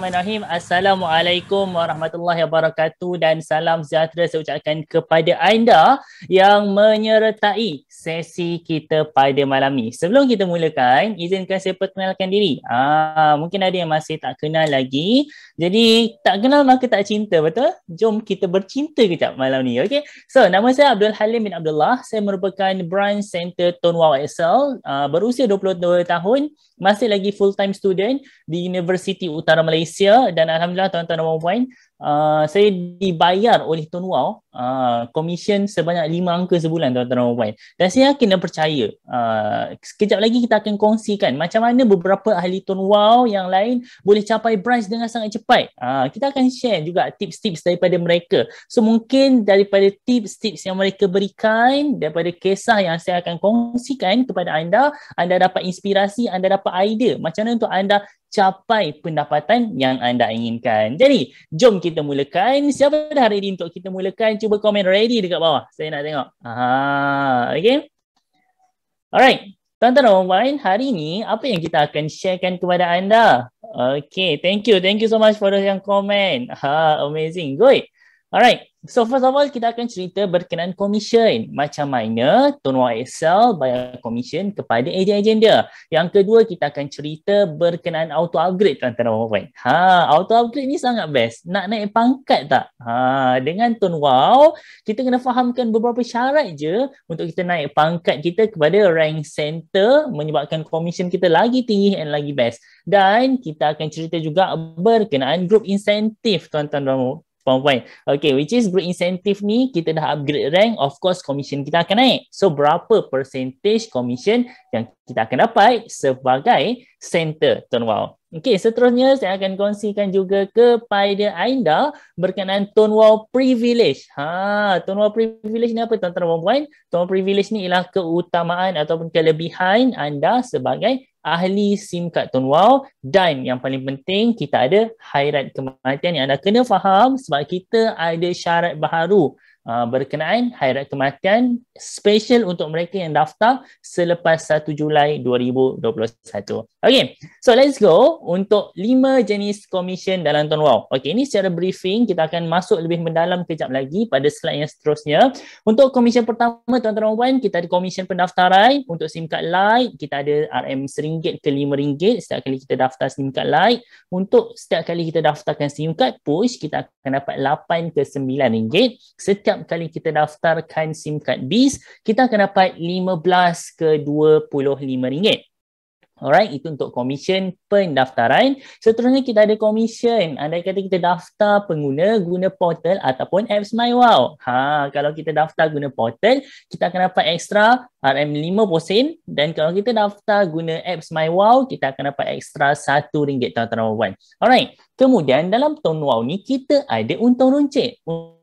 Bismillahirrahmanirrahim. Assalamualaikum warahmatullahi wabarakatuh dan salam sejahtera saya ucapkan kepada anda yang menyertai sesi kita pada malam ni. Sebelum kita mulakan, izinkan saya perkenalkan diri. Mungkin ada yang masih tak kenal lagi. Jadi tak kenal maka tak cinta, betul? Jom kita bercinta kejap malam ni, okey? So, nama saya Abdul Halim bin Abdullah. Saya merupakan branch center Tonewau Excel. Berusia 22 tahun, masih lagi full time student di Universiti Utara Malaysia dan alhamdulillah tuan-tuan dan puan-puan, saya dibayar oleh Tonewau komisen sebanyak 5 angka sebulan tuan-tuan dan puan-puan. Dan saya yakin dan percaya sekejap lagi kita akan kongsikan macam mana beberapa ahli Tonewau yang lain boleh capai branch dengan sangat cepat. Kita akan share juga tips-tips daripada mereka. So mungkin daripada tips-tips yang mereka berikan, daripada kisah yang saya akan kongsikan kepada anda dapat inspirasi, anda dapat idea macam mana untuk anda capai pendapatan yang anda inginkan. Jadi, jom kita mulakan. Siapa dah ready untuk kita mulakan? Cuba komen ready dekat bawah. Saya nak tengok. Okay. Alright. Tuan-tuan dan puan-puan, hari ni apa yang kita akan sharekan kepada anda? Okay, thank you. Thank you so much for those yang komen. Amazing. Good. Alright. So first of all, kita akan cerita berkenaan komisen. Macam mana Tonewau Excel bayar komisen kepada ejen-ejen dia. Yang kedua, kita akan cerita berkenaan auto upgrade tuan-tuan dan puan-puan. Auto upgrade ni sangat best. Nak naik pangkat tak? Dengan Tonewau, kita kena fahamkan beberapa syarat je untuk kita naik pangkat kita kepada rank center, menyebabkan komisen kita lagi tinggi and lagi best. Dan kita akan cerita juga berkenaan group insentif tuan-tuan dan puan-puan. Okay, which is group incentive ni kita dah upgrade rank, of course komisen kita akan naik. So berapa percentage komisen yang kita akan dapat sebagai center Tonewau. Okay, seterusnya saya akan kongsikan juga kepada anda berkenaan Tonewau Privilege. Tonewau Privilege ni apa tuan-tuan dan puan-puan? Tonewau Privilege ni ialah keutamaan ataupun kelebihan anda sebagai ahli SIM card Tonewau, dan yang paling penting kita ada hairat kematian yang anda kena faham sebab kita ada syarat baharu berkenaan hairat kematian special untuk mereka yang daftar selepas 1 Julai 2021. Okay, so let's go untuk 5 jenis komisen dalam Tonewau. Okay, ini secara briefing, kita akan masuk lebih mendalam kejap lagi pada slide yang seterusnya. Untuk komisen pertama tuan-tuan dan puan, kita ada komisen pendaftaran. Untuk SIM card Lite, kita ada RM RM1 ke RM5 setiap kali kita daftar SIM card Lite. Untuk setiap kali kita daftarkan SIM card Push, kita akan dapat RM8 ke RM9. Setiap kali kita daftarkan SIM card Biz, kita akan dapat RM15 ke RM25. Alright, itu untuk komisen pendaftaran. Seterusnya kita ada komisen. Andai kata kita daftar pengguna guna portal ataupun apps MyWow. Kalau kita daftar guna portal, kita akan dapat ekstra RM50, dan kalau kita daftar guna apps MyWow, kita akan dapat ekstra RM1 tuan-tuan dan puan. Alright. Kemudian dalam Tonewau ni kita ada untung runcit.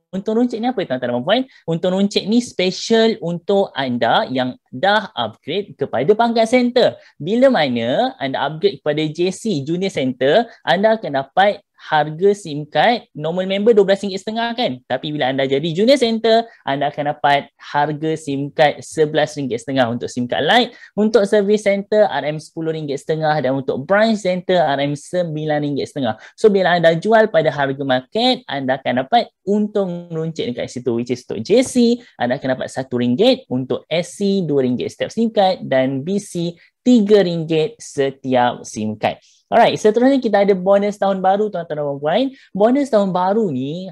Untung runcit ni apa tuan-tuan dan puan? Untung runcit ni special untuk anda yang dah upgrade kepada pangkat center. Bila mana anda upgrade kepada JC Junior Center, anda akan dapat harga SIM card normal member RM12.5 kan? Tapi bila anda jadi Junior Center, anda akan dapat harga SIM card RM11.5 untuk SIM card Lite. Untuk Service Center RM10.5 dan untuk Branch Center RM9.5. So bila anda jual pada harga market, anda akan dapat untung runcit dekat situ, which is untuk JC anda akan dapat RM1, untuk SC RM2 setiap SIM card, dan BC RM3 setiap SIM card. Alright, seterusnya kita ada bonus tahun baru tuan-tuan dan puan-puan. Bonus tahun baru ni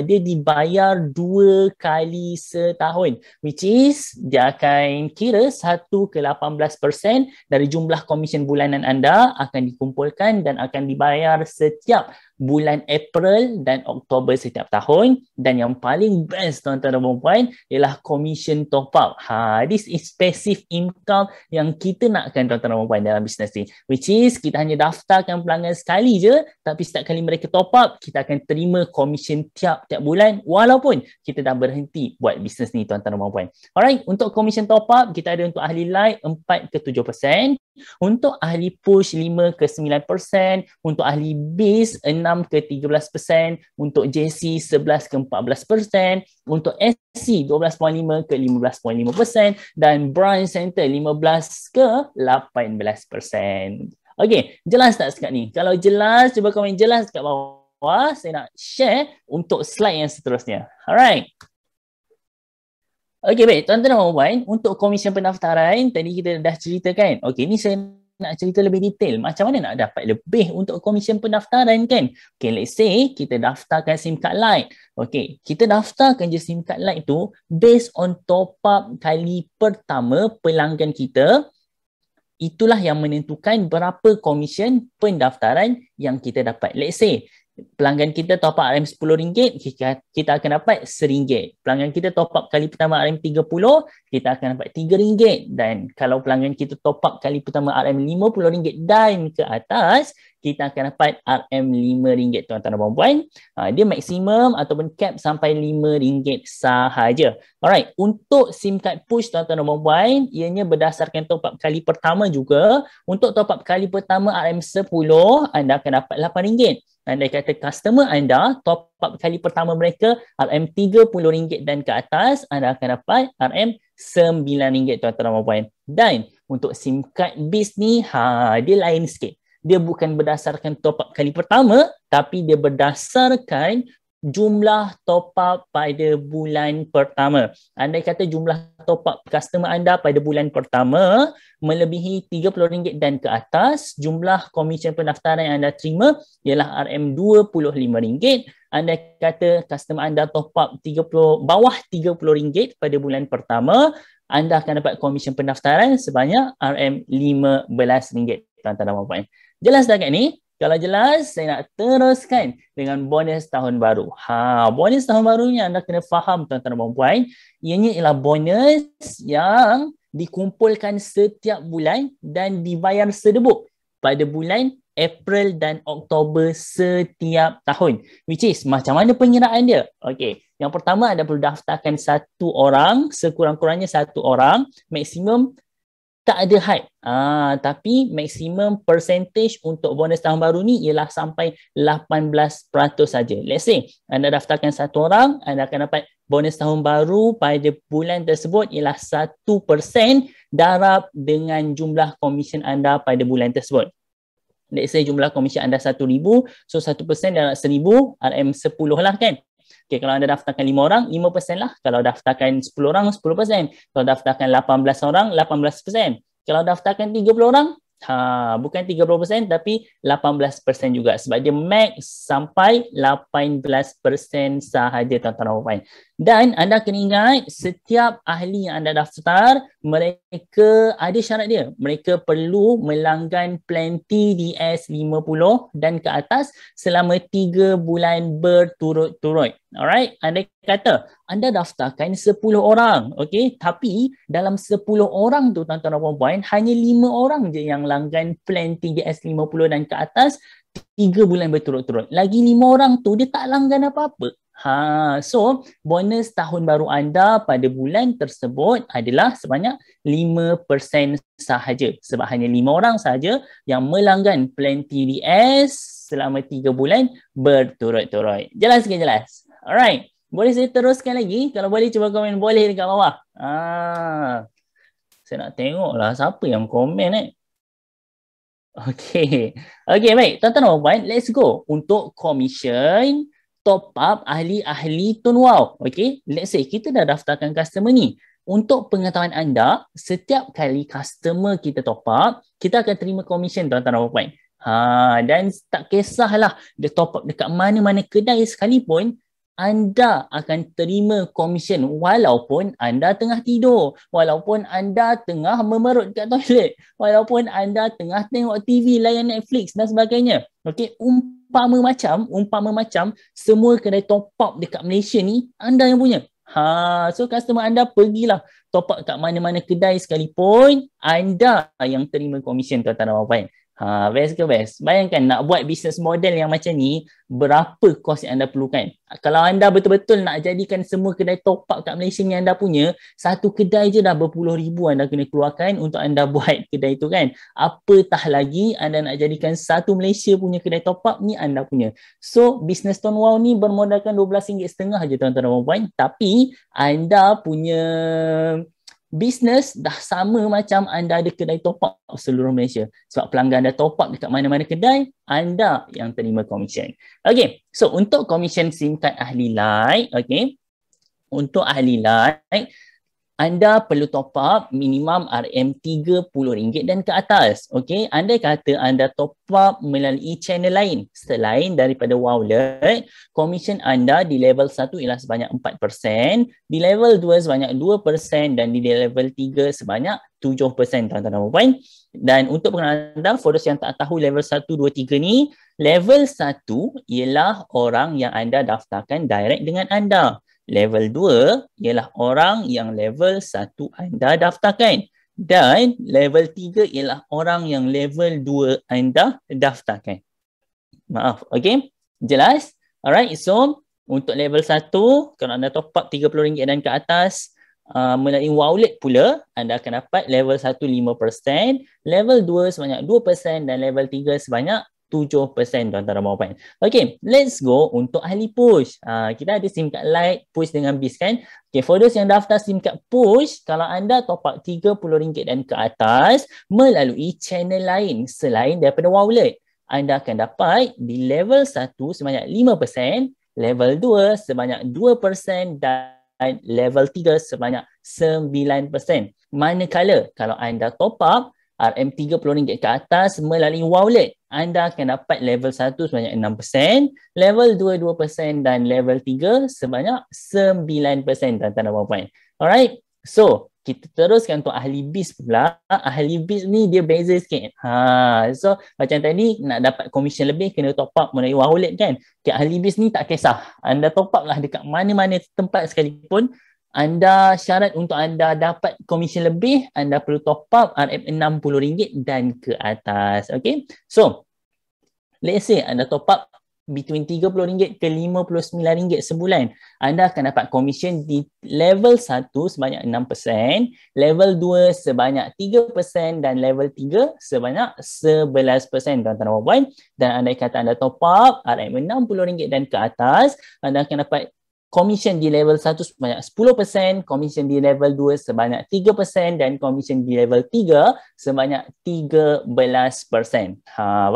dia dibayar 2 kali setahun, which is dia akan kira 1 ke 18% dari jumlah komisen bulanan anda akan dikumpulkan dan akan dibayar setiap bulan April dan Oktober setiap tahun. Dan yang paling best tuan-tuan dan puan-puan ialah commission top up. This is passive income yang kita nakkan tuan-tuan dan puan-puan dalam bisnes ni, which is kita hanya daftarkan pelanggan sekali je, tapi setiap kali mereka top up, kita akan terima commission tiap-tiap bulan walaupun kita dah berhenti buat bisnes ni tuan-tuan dan puan-puan. Alright, untuk commission top up kita ada untuk ahli Lite 4 ke 7%, untuk ahli Push 5 ke 9%, untuk ahli Biz 6 ke 13%, untuk JC 11 ke 14%, untuk SC 12.5 ke 15.5%, dan Branch Center 15 ke 18%. Okey, jelas tak sekat ni? Kalau jelas, cuba komen jelas kat bawah. Saya nak share untuk slide yang seterusnya. Alright. Okey, baik. Tuan-tuan dan puan-puan, untuk komisen pendaftaran, tadi kita dah ceritakan. Okey, ni saya nak cerita lebih detail. Macam mana nak dapat lebih untuk komisen pendaftaran kan? Okey, let's say kita daftarkan SIM card Lite. Okey, kita daftarkan je SIM card Lite tu based on top up kali pertama pelanggan kita. Itulah yang menentukan berapa komisen pendaftaran yang kita dapat. Let's say pelanggan kita top up RM10, kita akan dapat RM1. Pelanggan kita top up kali pertama RM30, kita akan dapat RM3. Dan kalau pelanggan kita top up kali pertama RM50 dan ke atas, kita akan dapat RM5, tuan-tuan dan puan-puan. Dia maksimum ataupun cap sampai RM5 sahaja. Alright, untuk SIM card push, tuan-tuan dan puan-puan, ianya berdasarkan top up kali pertama juga. Untuk top up kali pertama RM10, anda akan dapat RM8. Andai kata customer anda top up kali pertama mereka RM30 dan ke atas, anda akan dapat RM9, tuan-tuan dan puan-puan. Dan untuk SIM card bis ni, dia lain sikit. Dia bukan berdasarkan top up kali pertama, tapi dia berdasarkan jumlah top up pada bulan pertama. Andai kata jumlah top up customer anda pada bulan pertama melebihi RM30 dan ke atas, jumlah komisen pendaftaran yang anda terima ialah RM25. Andai kata customer anda top up bawah RM30 pada bulan pertama, anda akan dapat komisen pendaftaran sebanyak RM15, tuan-tuan dan puan-puan. Jelas tak kat ni? Kalau jelas, saya nak teruskan dengan bonus tahun baru. Bonus tahun baru ni anda kena faham, tuan-tuan dan puan-puan. Ianya ialah bonus yang dikumpulkan setiap bulan dan dibayar sedebuk pada bulan April dan Oktober setiap tahun. Which is, macam mana penyeraan dia? Okey, yang pertama anda perlu daftarkan satu orang, sekurang-kurangnya satu orang, maksimum tak ada had. Tapi maksimum percentage untuk bonus tahun baru ni ialah sampai 18% saja. Let's say anda daftarkan satu orang, anda akan dapat bonus tahun baru pada bulan tersebut ialah 1% darab dengan jumlah komisen anda pada bulan tersebut. Let's say jumlah komisen anda RM1,000, so 1% darab 1,000, RM10 lah kan. Okay, kalau anda daftarkan 5 orang, 5% lah. Kalau daftarkan 10 orang, 10%. Kalau daftarkan 18 orang, 18%. Kalau daftarkan 30 orang, bukan 30% tapi 18% juga. Sebab dia max sampai 18% sahaja, tuan-tuan dan puan-puan. Dan anda kena ingat, setiap ahli yang anda daftar, mereka ada syarat dia. Mereka perlu melanggan plan TDS 50 dan ke atas selama 3 bulan berturut-turut. Alright, anda kata anda daftarkan 10 orang, okay? Tapi dalam 10 orang tu, tuan-tuan dan puan-puan, hanya 5 orang je yang langgan plan TDS 50 dan ke atas 3 bulan berturut-turut. Lagi 5 orang tu dia tak langgan apa-apa. So bonus tahun baru anda pada bulan tersebut adalah sebanyak 5% sahaja. Sebab hanya 5 orang sahaja yang melanggan plan TDS selama 3 bulan berturut-turut. Jelas ke jelas? Alright. Boleh saya teruskan lagi? Kalau boleh cuba komen boleh dekat bawah. Saya nak tengok lah siapa yang komen Okay. Okay, baik. Tuan-tuan dan puan-puan, let's go. Untuk commission top up ahli-ahli Tun Wow. Okay, let's say kita dah daftarkan customer ni. Untuk pengetahuan anda, setiap kali customer kita top up, kita akan terima commission, tuan-tuan dan puan-puan. Dan tak kisahlah dia top up dekat mana-mana kedai sekalipun, anda akan terima komisen walaupun anda tengah tidur, walaupun anda tengah memerut kat toilet, walaupun anda tengah tengok TV, layan Netflix dan sebagainya. Okey, umpama macam semua kedai top up dekat Malaysia ni anda yang punya. So customer anda pergilah top up kat mana-mana kedai sekalipun, anda yang terima komisen, tuan-tuan dan puan-puan. Best ke best? Bayangkan nak buat business model yang macam ni, berapa kos yang anda perlukan? Kalau anda betul-betul nak jadikan semua kedai top up kat Malaysia ni anda punya, satu kedai je dah berpuluh ribu anda kena keluarkan untuk anda buat kedai tu kan. Apatah lagi anda nak jadikan satu Malaysia punya kedai top up ni anda punya. So business Tun Wow ni bermodalkan RM12.5 je, tuan-tuan dan puan-puan. Tapi anda punya Bisnes dah sama macam anda ada kedai top up seluruh Malaysia. Sebab pelanggan anda top up dekat mana-mana kedai, anda yang terima komisen. Okay, so untuk komisen SIM card ahli light, okay, untuk ahli light, anda perlu top up minimum RM30 dan ke atas. Okey, andai kata anda top up melalui channel lain selain daripada Wowlet, komisen anda di level 1 ialah sebanyak 4%, di level 2 sebanyak 2% dan di level 3 sebanyak 7%, tuan-tuan dan puan. Dan untuk pengenalan anda, for those yang tak tahu level 1, 2, 3 ni, level 1 ialah orang yang anda daftarkan direct dengan anda. Level 2 ialah orang yang level 1 anda daftarkan. Dan level 3 ialah orang yang level 2 anda daftarkan. Maaf, okay? Jelas? Alright, so untuk level 1, kalau anda top up RM30 dan ke atas, melalui Wowlet pula, anda akan dapat level 1 5%, level 2 sebanyak 2% dan level 3 sebanyak 7%, tuan-tuan dan puan. Okay, let's go untuk ahli push. Kita ada SIM card light, push dengan bis kan. Okay, for those yang daftar SIM card push, kalau anda top up RM30 dan ke atas melalui channel lain selain daripada Wowlet, anda akan dapat di level 1 sebanyak 5%, level 2 sebanyak 2% dan level 3 sebanyak 9%. Manakala kalau anda top up RM30 ke atas melalui Wowlet, anda akan dapat level 1 sebanyak 6%, level 2 2% dan level 3 sebanyak 9%, tuan-tuan dan puan-puan. Alright, so kita teruskan untuk ahli bis pula. Ahli bis ni dia beza sikit. So macam tadi nak dapat komisen lebih kena top up melalui Wowlet kan. Okay, ahli bis ni tak kisah. Anda top up lah dekat mana-mana tempat sekalipun. Anda syarat untuk anda dapat komisen lebih, anda perlu top up RM60 dan ke atas. Okay, so let's say anda top up between RM30 ke RM59 sebulan, anda akan dapat komisen di level 1 sebanyak 6%, level 2 sebanyak 3% dan level 3 sebanyak 11%, tuan-tuan dan puan. Dan andai kata anda top up RM60 dan ke atas, anda akan dapat komisen di level 1 sebanyak 10%, komisen di level 2 sebanyak 3% dan komisen di level 3 sebanyak 13%.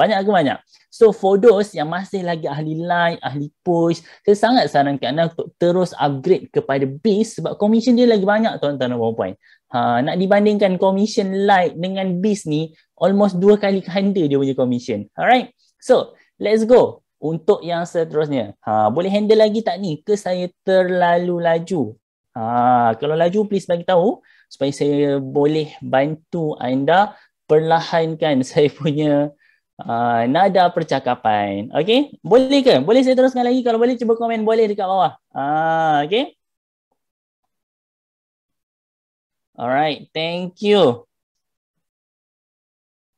Banyak ke banyak? So for those yang masih lagi ahli light, ahli push, saya sangat sarankan anda untuk terus upgrade kepada bis sebab komisen dia lagi banyak, tuan-tuan dan puan-puan. Nak dibandingkan komisen light dengan bis ni, almost 2 kali ganda dia punya komisen. Alright, so let's go. Untuk yang seterusnya, boleh handle lagi tak ni? Ke saya terlalu laju? Kalau laju, please bagi tahu supaya saya boleh bantu anda perlahankan saya punya nada percakapan. Okay? Boleh ke? Boleh saya teruskan lagi? Kalau boleh, cuba komen boleh dekat bawah. Okay? Alright, thank you.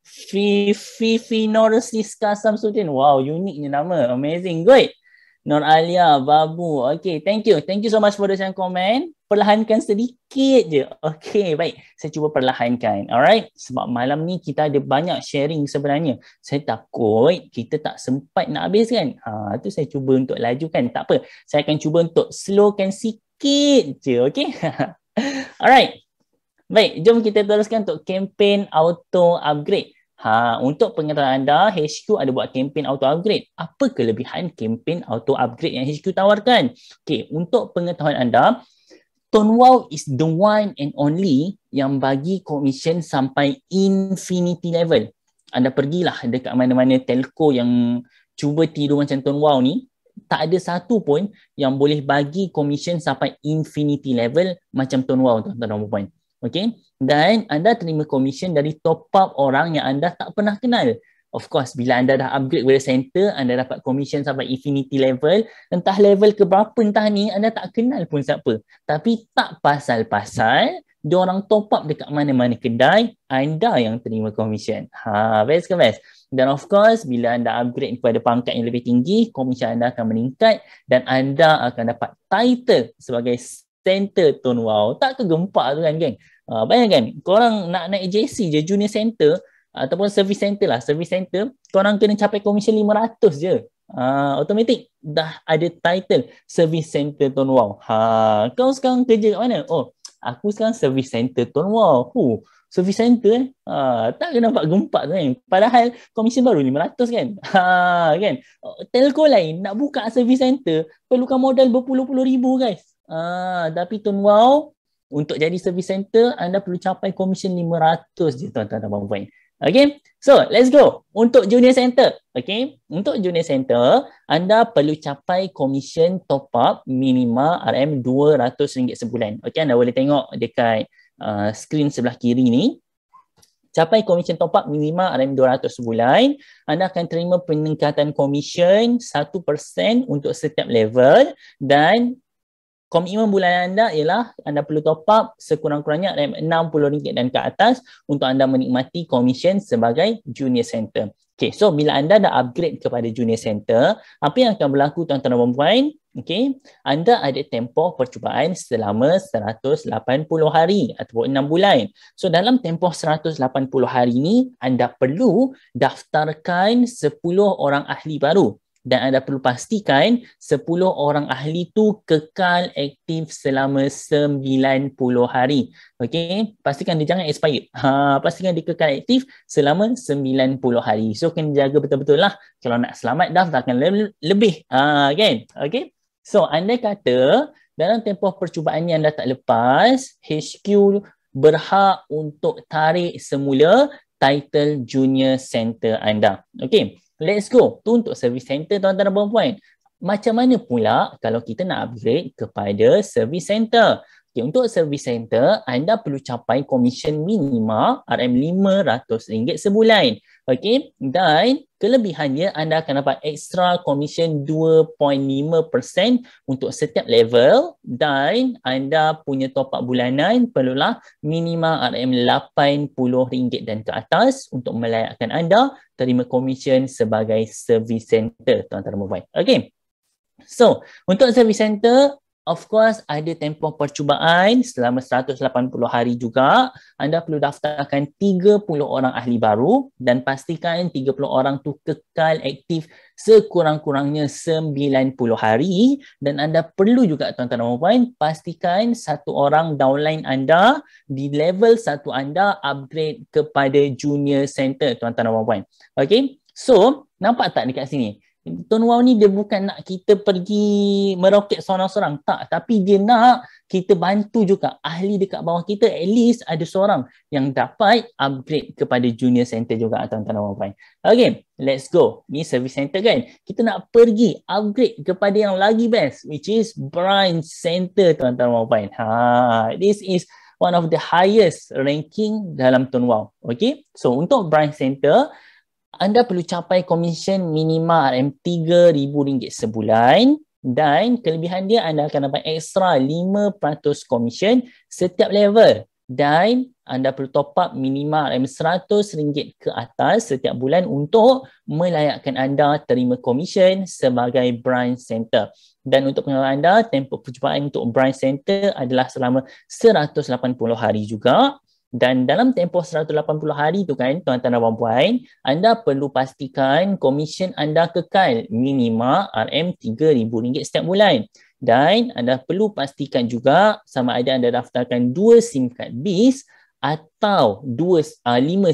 Fifi Nur Siska Samsudin. Wow, uniknya nama. Amazing. Good. Nur Alia, Babu. Okay, thank you. Thank you so much for the komen. Perlahankan sedikit je. Okay, baik. Saya cuba perlahankan. Alright. Sebab malam ni kita ada banyak sharing sebenarnya. Saya takut kita tak sempat nak habiskan. Tu saya cuba untuk lajukan. Tak apa. Saya akan cuba untuk slowkan sikit je. Okay. Alright. Baik, jom kita teruskan untuk kempen auto upgrade. Untuk pengetahuan anda, HQ ada buat kempen auto upgrade. Apa kelebihan kempen auto upgrade yang HQ tawarkan? Okey, untuk pengetahuan anda, ToneWow is the one and only yang bagi komisen sampai infinity level. Anda pergilah dekat mana-mana telco yang cuba tiru macam ToneWow ni, tak ada satu pun yang boleh bagi komisen sampai infinity level macam ToneWow, tuan-tuan dan puan-puan. Okay, dan anda terima komisen dari top up orang yang anda tak pernah kenal. Of course, bila anda dah upgrade kepada center, anda dapat komisen sampai infinity level. Entah level ke berapa entah ni, anda tak kenal pun siapa. Tapi tak pasal-pasal, diorang top up dekat mana-mana kedai, anda yang terima komisen. Best ke best? Dan of course, bila anda upgrade kepada pangkat yang lebih tinggi, komisen anda akan meningkat dan anda akan dapat title sebagai center ToneWow. Tak kegempak tu kan, geng? Bayangkan, korang nak naik JC je, junior center ataupun service center lah. Service center, korang kena capai komisen 500 je. Automatic dah ada title service center ToneWow. Kau sekarang kerja kat mana? Oh, aku sekarang service center Tuan Wow. Service center tak kena nampak gempak tu kan. Padahal komisen baru 500 kan. Kan. Telco lain nak buka service center perlukan modal berpuluh-puluh ribu guys. Tapi Tuan Wow, untuk jadi service center anda perlu capai komisen 500 je tuan-tuan dan puan-puan. Okay, so let's go untuk junior center. Okay, untuk junior center anda perlu capai komisen top up minima RM200 sebulan. Okay, anda boleh tengok dekat skrin sebelah kiri ni. Capai komisen top up minima RM200 sebulan, anda akan terima peningkatan komisen 1% untuk setiap level dan komitmen bulanan anda ialah anda perlu top up sekurang-kurangnya RM60 dan ke atas untuk anda menikmati komisen sebagai junior center. Okay, so bila anda dah upgrade kepada junior center, apa yang akan berlaku tuan-tuan dan puan-puan? Okay, anda ada tempoh percubaan selama 180 hari ataupun 6 bulan. So dalam tempoh 180 hari ini, anda perlu daftarkan 10 orang ahli baru. Dan anda perlu pastikan 10 orang ahli tu kekal aktif selama 90 hari. Okey, pastikan dia jangan expired. Pastikan dia kekal aktif selama 90 hari. So kena jaga betul-betul lah. Kalau nak selamat daftarkan lebih. Kan? Okey. So andai kata dalam tempoh percubaan yang anda tak lepas, HQ berhak untuk tarik semula title junior center anda. Okey. Let's go. Tu untuk service center tuan-tuan dan puan-puan. Macam mana pula kalau kita nak upgrade kepada service center? Okay, untuk service center, anda perlu capai komisen minima RM500 sebulan. Okay, dan kelebihannya anda akan dapat extra komisen 2.5% untuk setiap level dan anda punya top up bulanan perlulah minima RM80 dan ke atas untuk melayakkan anda terima komisen sebagai service center tuan-tuan dan puan-puan. Okay. So, untuk service center, of course, ada tempoh percubaan selama 180 hari juga. Anda perlu daftarkan 30 orang ahli baru dan pastikan 30 orang tu kekal aktif sekurang-kurangnya 90 hari. Dan anda perlu juga, tuan-tuan dan puan-puan, pastikan satu orang downline anda di level 1 anda upgrade kepada junior center, tuan-tuan dan puan-puan. Okay, so nampak tak dekat sini? Tuan Wow ni dia bukan nak kita pergi meroket seorang-seorang, tak, tapi dia nak kita bantu juga ahli dekat bawah kita, at least ada seorang yang dapat upgrade kepada junior center juga, tuan-tuan dan puan-puan. Okay, let's go. Ni service center kan, kita nak pergi upgrade kepada yang lagi best, which is branch center, tuan-tuan dan puan-puan. This is one of the highest ranking dalam Tuan Wow. Okay, so untuk branch center, anda perlu capai komisen minima RM3,000 sebulan dan kelebihan dia anda akan dapat ekstra 5% komisen setiap level dan anda perlu top up minima RM100 ke atas setiap bulan untuk melayakkan anda terima komisen sebagai branch center. Dan untuk pengalaman anda, tempoh percubaan untuk branch center adalah selama 180 hari juga. Dan dalam tempoh 180 hari tu kan, tuan-tuan dan puan-puan, anda perlu pastikan komisen anda kekal minima RM3,000 setiap bulan. Dan anda perlu pastikan juga sama ada anda daftarkan 2 SIM card BIS atau 5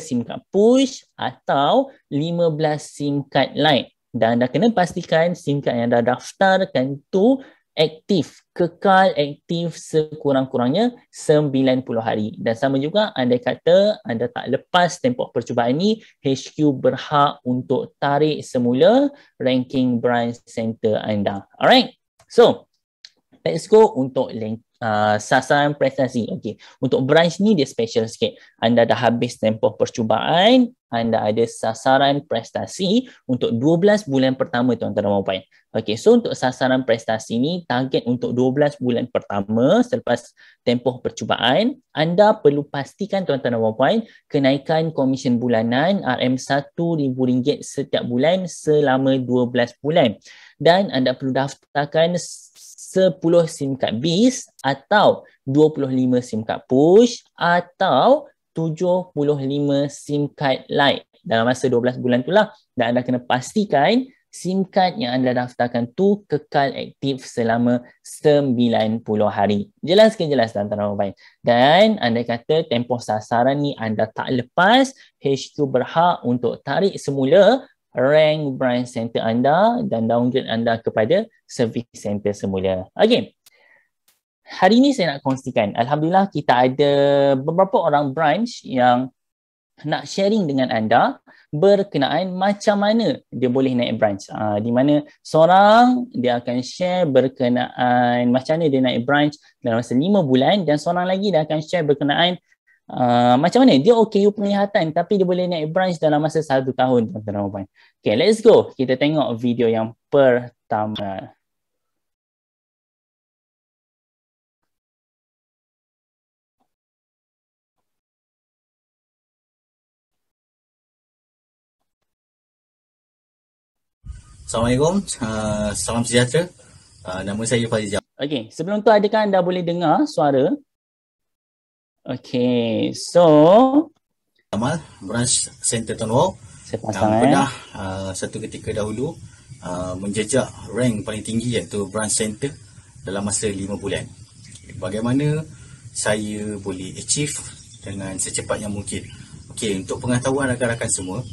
SIM card push atau 15 SIM card lite. Dan anda kena pastikan SIM card yang anda daftarkan tu aktif, kekal aktif sekurang-kurangnya 90 hari. Dan sama juga andai kata anda tak lepas tempoh percubaan ni, HQ berhak untuk tarik semula ranking branch center anda. Alright, so let's go untuk sasaran prestasi. Okay, untuk branch ni dia special sikit. Anda dah habis tempoh percubaan, anda ada sasaran prestasi untuk 12 bulan pertama, tuan-tuan dan puan-puan. Okay, so untuk sasaran prestasi ni, target untuk 12 bulan pertama selepas tempoh percubaan, anda perlu pastikan, tuan-tuan dan puan-puan, kenaikan komisen bulanan RM1,000 setiap bulan selama 12 bulan. Dan anda perlu daftarkan 10 SIM card BIS atau 25 SIM card push atau 75 SIM card lite dalam masa 12 bulan itulah. Dan anda kena pastikan SIM card yang anda daftarkan tu kekal aktif selama 90 hari. Jelas ke jelas tuan-tuan dan puan? Dan anda kata tempoh sasaran ni anda tak lepas, HQ berhak untuk tarik semula rank branch center anda dan downgrade anda kepada service center semula. Okey. Hari ini saya nak kongsikan, alhamdulillah kita ada beberapa orang branch yang nak sharing dengan anda berkenaan macam mana dia boleh naik branch. Di mana seorang dia akan share berkenaan macam mana dia naik branch dalam masa 5 bulan dan seorang lagi dia akan share berkenaan macam mana dia OKU penglihatan tapi dia boleh naik branch dalam masa 1 tahun, tuan-tuan dan puan. Okay, let's go. Kita tengok video yang pertama. Assalamualaikum, salam sejahtera. Nama saya Faiz Jamal. Okey, sebelum tu adakah anda boleh dengar suara? Okey, so Jamal, branch center Tonwau. Saya pasang pernah satu ketika dahulu menjejak rank paling tinggi iaitu branch center dalam masa 5 bulan. Bagaimana saya boleh achieve dengan secepat yang mungkin. Okey, untuk pengetahuan rakan-rakan semua,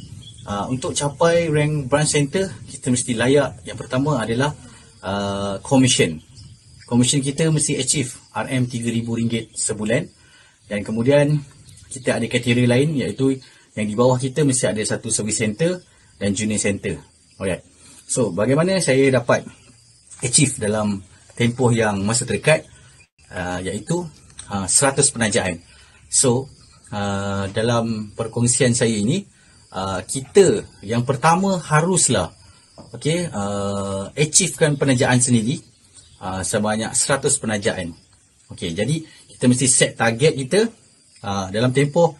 untuk capai rank branch center, kita mesti layak. Yang pertama adalah commission. Commission kita mesti achieve RM3,000 sebulan. Dan kemudian kita ada kriteria lain iaitu yang di bawah kita mesti ada satu service center dan junior center. Alright. So, bagaimana saya dapat achieve dalam tempoh yang masa terdekat iaitu 100 penajaan. So, dalam perkongsian saya ini, kita yang pertama haruslah achievekan penajaan sendiri sebanyak 100 penajaan. Okey, jadi kita mesti set target kita dalam tempoh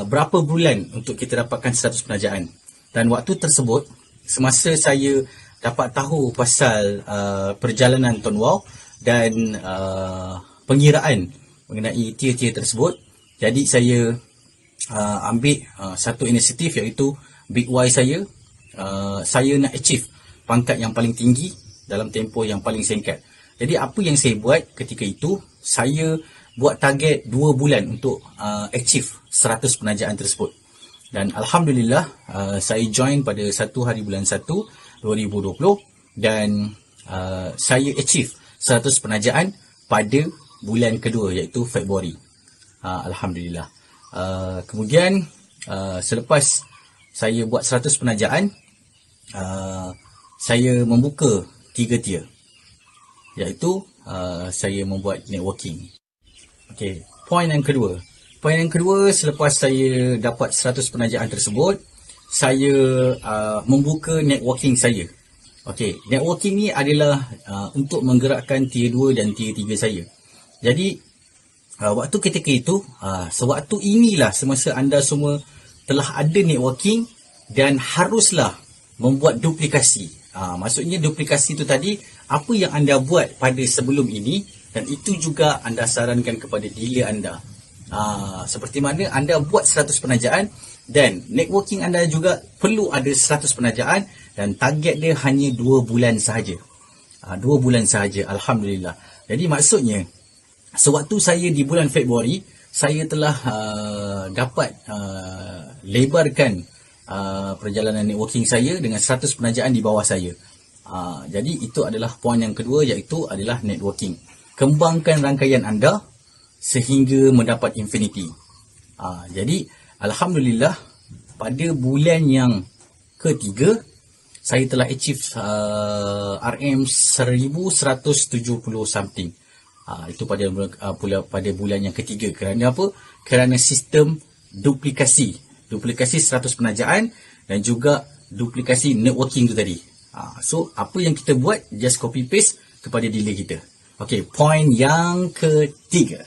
berapa bulan untuk kita dapatkan 100 penajaan. Dan waktu tersebut semasa saya dapat tahu pasal perjalanan Tonwau dan pengiraan mengenai tier-tier tersebut, jadi saya ambil satu inisiatif iaitu Big Y saya. Saya nak achieve pangkat yang paling tinggi dalam tempoh yang paling singkat. Jadi apa yang saya buat ketika itu, saya buat target 2 bulan untuk achieve 100 penajaan tersebut. Dan alhamdulillah saya join pada 1 hari bulan 1 2020 dan saya achieve 100 penajaan pada bulan kedua iaitu Februari. Alhamdulillah. Kemudian selepas saya buat 100 penajaan, saya membuka 3 tier iaitu saya membuat networking. Okey, poin yang kedua. Poin yang kedua, selepas saya dapat 100 penajaan tersebut, saya membuka networking saya. Okey, networking ni adalah untuk menggerakkan tier 2 dan tier 3 saya. Jadi waktu ketika itu, sewaktu inilah semasa anda semua telah ada networking dan haruslah membuat duplikasi. Maksudnya duplikasi itu tadi, apa yang anda buat pada sebelum ini dan itu juga anda sarankan kepada dealer anda. Seperti mana anda buat 100 penajaan dan networking anda juga perlu ada 100 penajaan dan target dia hanya 2 bulan sahaja. 2 bulan sahaja, alhamdulillah. Jadi maksudnya, sewaktu saya di bulan Februari, saya telah dapat lebarkan perjalanan networking saya dengan 100 penajaan di bawah saya. Jadi itu adalah poin yang kedua iaitu adalah networking. Kembangkan rangkaian anda sehingga mendapat infinity. Jadi alhamdulillah pada bulan yang ketiga saya telah achieve RM1170 something. Itu pada bulan yang ketiga. Kerana apa? Kerana sistem duplikasi 100 penajaan dan juga duplikasi networking tu tadi. So apa yang kita buat, just copy paste kepada dealer kita. Okey, poin yang ketiga.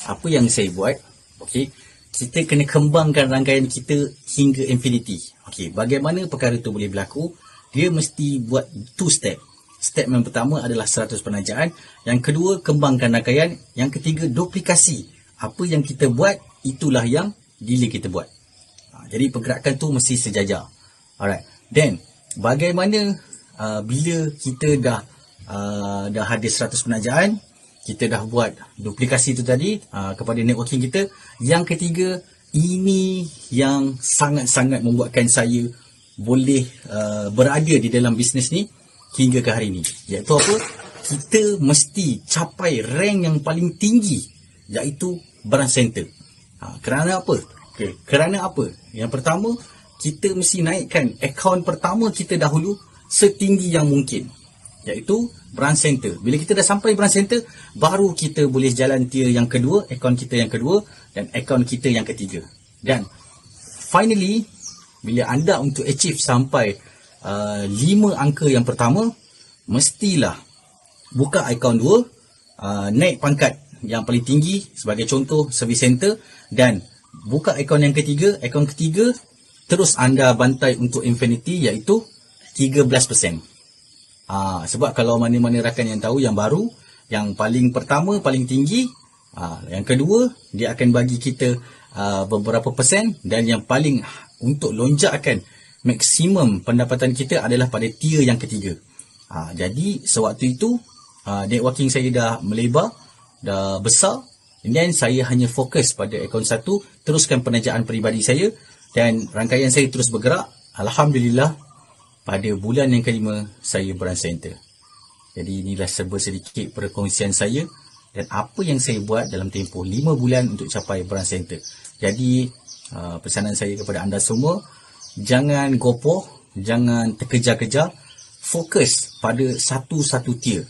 Apa yang saya buat? Okey, kita kena kembangkan rangkaian kita hingga infinity. Okey, bagaimana perkara itu boleh berlaku? Dia mesti buat 2 step. Step yang pertama adalah 100 penajaan, yang kedua kembangkan rangkaian, yang ketiga duplikasi. Apa yang kita buat, itulah yang dealer kita buat. Jadi pergerakan tu mesti sejajar. Alright. Then bagaimana bila kita dah ada 100 penajaan, kita dah buat duplikasi tu tadi kepada networking kita. Yang ketiga, ini yang sangat-sangat membuatkan saya boleh berada di dalam bisnes ni hingga ke hari ni, iaitu apa? Kita mesti capai rank yang paling tinggi, iaitu branch center. Kerana apa? Kerana apa? Yang pertama, kita mesti naikkan akaun pertama kita dahulu setinggi yang mungkin, iaitu branch center. Bila kita dah sampai branch center, baru kita boleh jalan tier yang kedua, akaun kita yang kedua, dan akaun kita yang ketiga. Dan finally, bila anda untuk achieve sampai 5 angka yang pertama, mestilah buka akaun 2, naik pangkat yang paling tinggi, sebagai contoh service center, dan buka akaun yang ketiga. Akaun ketiga terus anda bantai untuk infinity, iaitu 13%. Sebab kalau mana-mana rakan yang tahu, yang baru, yang paling pertama paling tinggi, yang kedua dia akan bagi kita beberapa persen, dan yang paling untuk lonjakkan maksimum pendapatan kita adalah pada tier yang ketiga. Jadi sewaktu itu networking saya dah melebar, dah besar, dan saya hanya fokus pada akaun 1, teruskan penajaan peribadi saya, dan rangkaian saya terus bergerak. Alhamdulillah, pada bulan yang kelima saya branch center. Jadi inilah sedikit perkongsian saya dan apa yang saya buat dalam tempoh 5 bulan untuk capai branch center. Jadi pesanan saya kepada anda semua, jangan gopoh, jangan terkejar-kejar, fokus pada satu tier.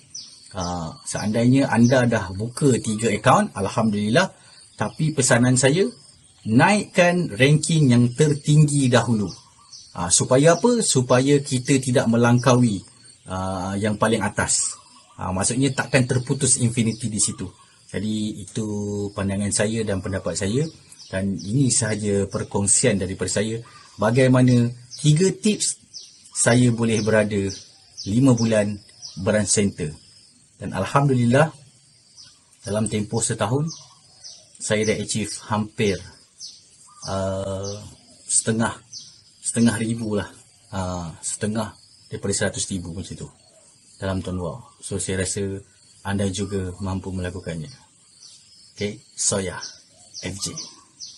Seandainya anda dah buka 3 akaun, Alhamdulillah, tapi pesanan saya, naikkan ranking yang tertinggi dahulu. Supaya apa? Supaya kita tidak melangkaui yang paling atas. Maksudnya takkan terputus infinity di situ. Jadi itu pandangan saya dan pendapat saya, dan ini sahaja perkongsian daripada saya bagaimana 3 tips saya boleh berada 5 bulan branch center. Dan Alhamdulillah, dalam tempoh setahun saya dah achieve hampir setengah ribu lah, setengah daripada 100,000 macam tu dalam tahun 2. So saya rasa anda juga mampu melakukannya. Okay, Soya FJ.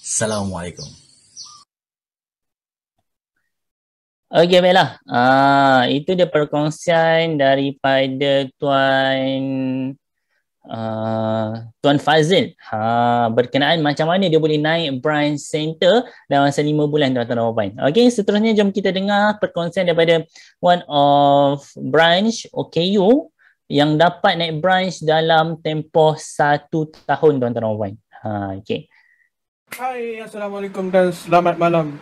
Assalamualaikum. Okey, baiklah. Itu dia perkongsian daripada Tuan Fazil berkenaan macam mana dia boleh naik branch center dalam masa 5 bulan, tuan-tuan dan puan. Okey, seterusnya jom kita dengar perkongsian daripada one of branch OKU yang dapat naik branch dalam tempoh 1 tahun, tuan-tuan dan puan. Okey. Hai, Assalamualaikum dan selamat malam.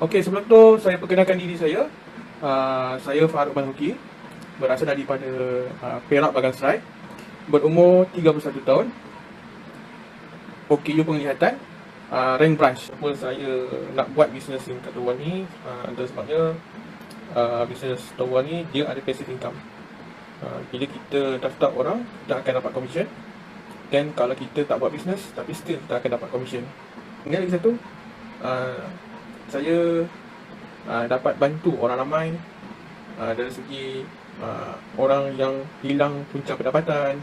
Okey, sebelum tu saya perkenalkan diri saya. Saya Farouk Manhuki, berasal daripada Perak Bagan Serai, berumur 31 tahun, OKU penglihatan, rank branch. Apa saya nak buat bisnes yang kat luar ni, antara sebabnya bisnes luar ni dia ada passive income. Bila kita daftar orang, kita akan dapat commission. Dan kalau kita tak buat bisnes tapi still kita akan dapat commission. Kemudian lagi satu, saya dapat bantu orang ramai dari segi orang yang hilang punca pendapatan,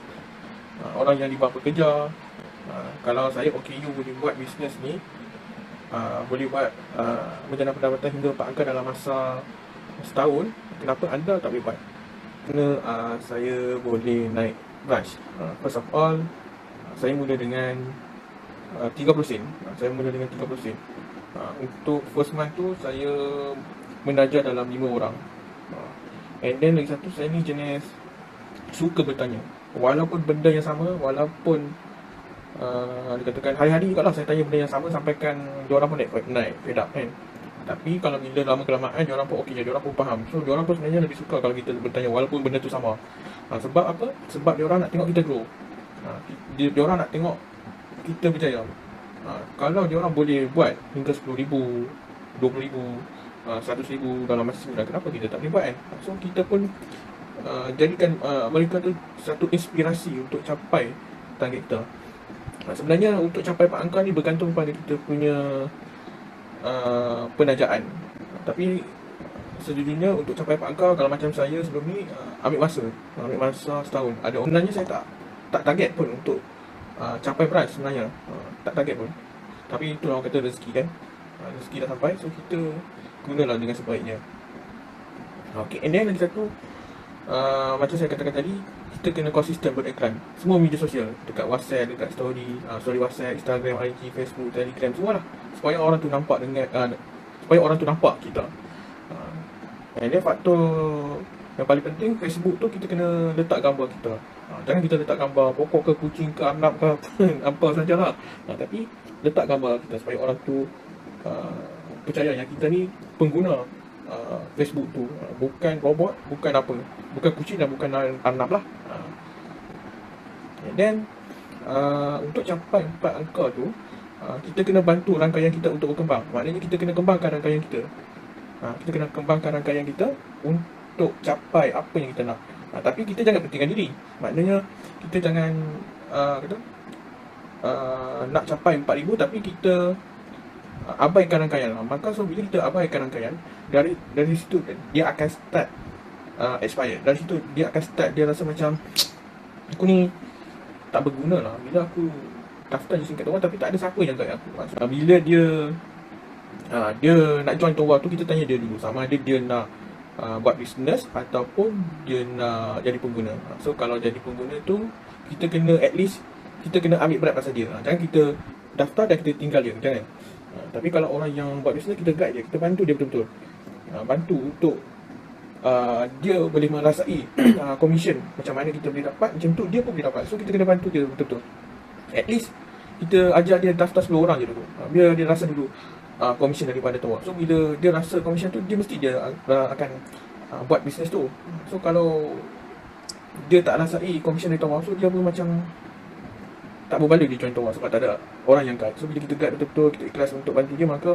orang yang dibuang bekerja. Kalau saya OKU boleh buat bisnes ni, boleh buat menjana pendapatan hingga 4 angka dalam masa setahun, kenapa anda tak boleh buat? Kerana saya boleh naik branch. First of all, saya mula dengan 30 sen. Saya mula dengan 30 sen. Untuk first month tu saya menajar dalam 5 orang. And then lagi satu, saya ni jenis suka bertanya. Walaupun benda yang sama, walaupun dikatakan hari-hari juga lah saya tanya benda yang sama, sampaikan diorang pun naik fed up kan. Tapi kalau bila lama kelamaan diorang pun okey je, diorang pun faham. So diorang pun sebenarnya lebih suka kalau kita bertanya walaupun benda tu sama. Sebab apa? Sebab diorang nak tengok kita grow. Diorang nak tengok kita berjaya. Kalau diorang boleh buat hingga 10,000, 20,000, 100,000 dalam masa sebulan, kenapa kita tak boleh buat kan? So kita pun jadikan mereka tu satu inspirasi untuk capai target kita. Sebenarnya untuk capai Pak Angka ni bergantung pada kita punya penajaan. Tapi sejujurnya untuk capai 4 angka, kalau macam saya sebelum ni ambil masa setahun. Ada sebenarnya saya tak target pun untuk capai branch sebenarnya, tak target pun. Tapi itu orang kata rezeki kan, rezeki dah sampai, so kita gunalah dengan sebaiknya. Okay, and then lagi satu, macam saya katakan tadi, kita kena konsisten beriklan semua media sosial, dekat WhatsApp, dekat story WhatsApp, Instagram, IG, Facebook, Telegram, semualah, supaya orang tu nampak kita. And then faktor yang paling penting, Facebook tu kita kena letak gambar kita. Jangan kita letak gambar pokok ke, kucing ke, anak ke, apa sajalah. Tapi letak gambar kita supaya orang tu percaya yang kita ni pengguna Facebook tu, bukan robot, bukan apa, bukan kucing dan bukan anak lah. And then untuk capai 4 angka tu, kita kena bantu rangkaian kita untuk berkembang. Maknanya kita kena kembangkan rangkaian kita. Kita kena kembangkan rangkaian kita untuk capai apa yang kita nak. Tapi kita jangan pentingkan diri. Maknanya kita jangan nak capai 4,000 tapi kita abaikan rangkaian. Maka so bila kita abaikan rangkaian, dari situ dia akan start expire. Dari situ dia akan start, dia rasa macam aku ni tak berguna lah. Bila aku daftar je singkat orang tapi tak ada siapa yang guide aku. Bila dia nak join Towa tu, kita tanya dia dulu sama ada dia nak buat bisnes ataupun dia nak jadi pengguna. So kalau jadi pengguna tu, kita kena at least kita kena ambil berat pasal dia. Jangan kita daftar dan kita tinggal dia, jangan. Tapi kalau orang yang buat bisnes, kita guide dia, kita bantu dia betul-betul. Bantu untuk dia boleh merasai commission macam mana kita boleh dapat, macam tu dia pun boleh dapat. So kita kena bantu dia betul-betul. At least kita ajar dia daftar 10 orang je dulu, biar dia rasa dulu commission daripada Towa. So bila dia rasa commission tu, dia mesti dia akan buat bisnes tu. So kalau dia tak rasai commission dari Towa, so dia pun macam tak berbaloi dia join Towa sebab tak ada orang yang guide. So bila kita guide betul-betul, kita ikhlas untuk bantu dia, maka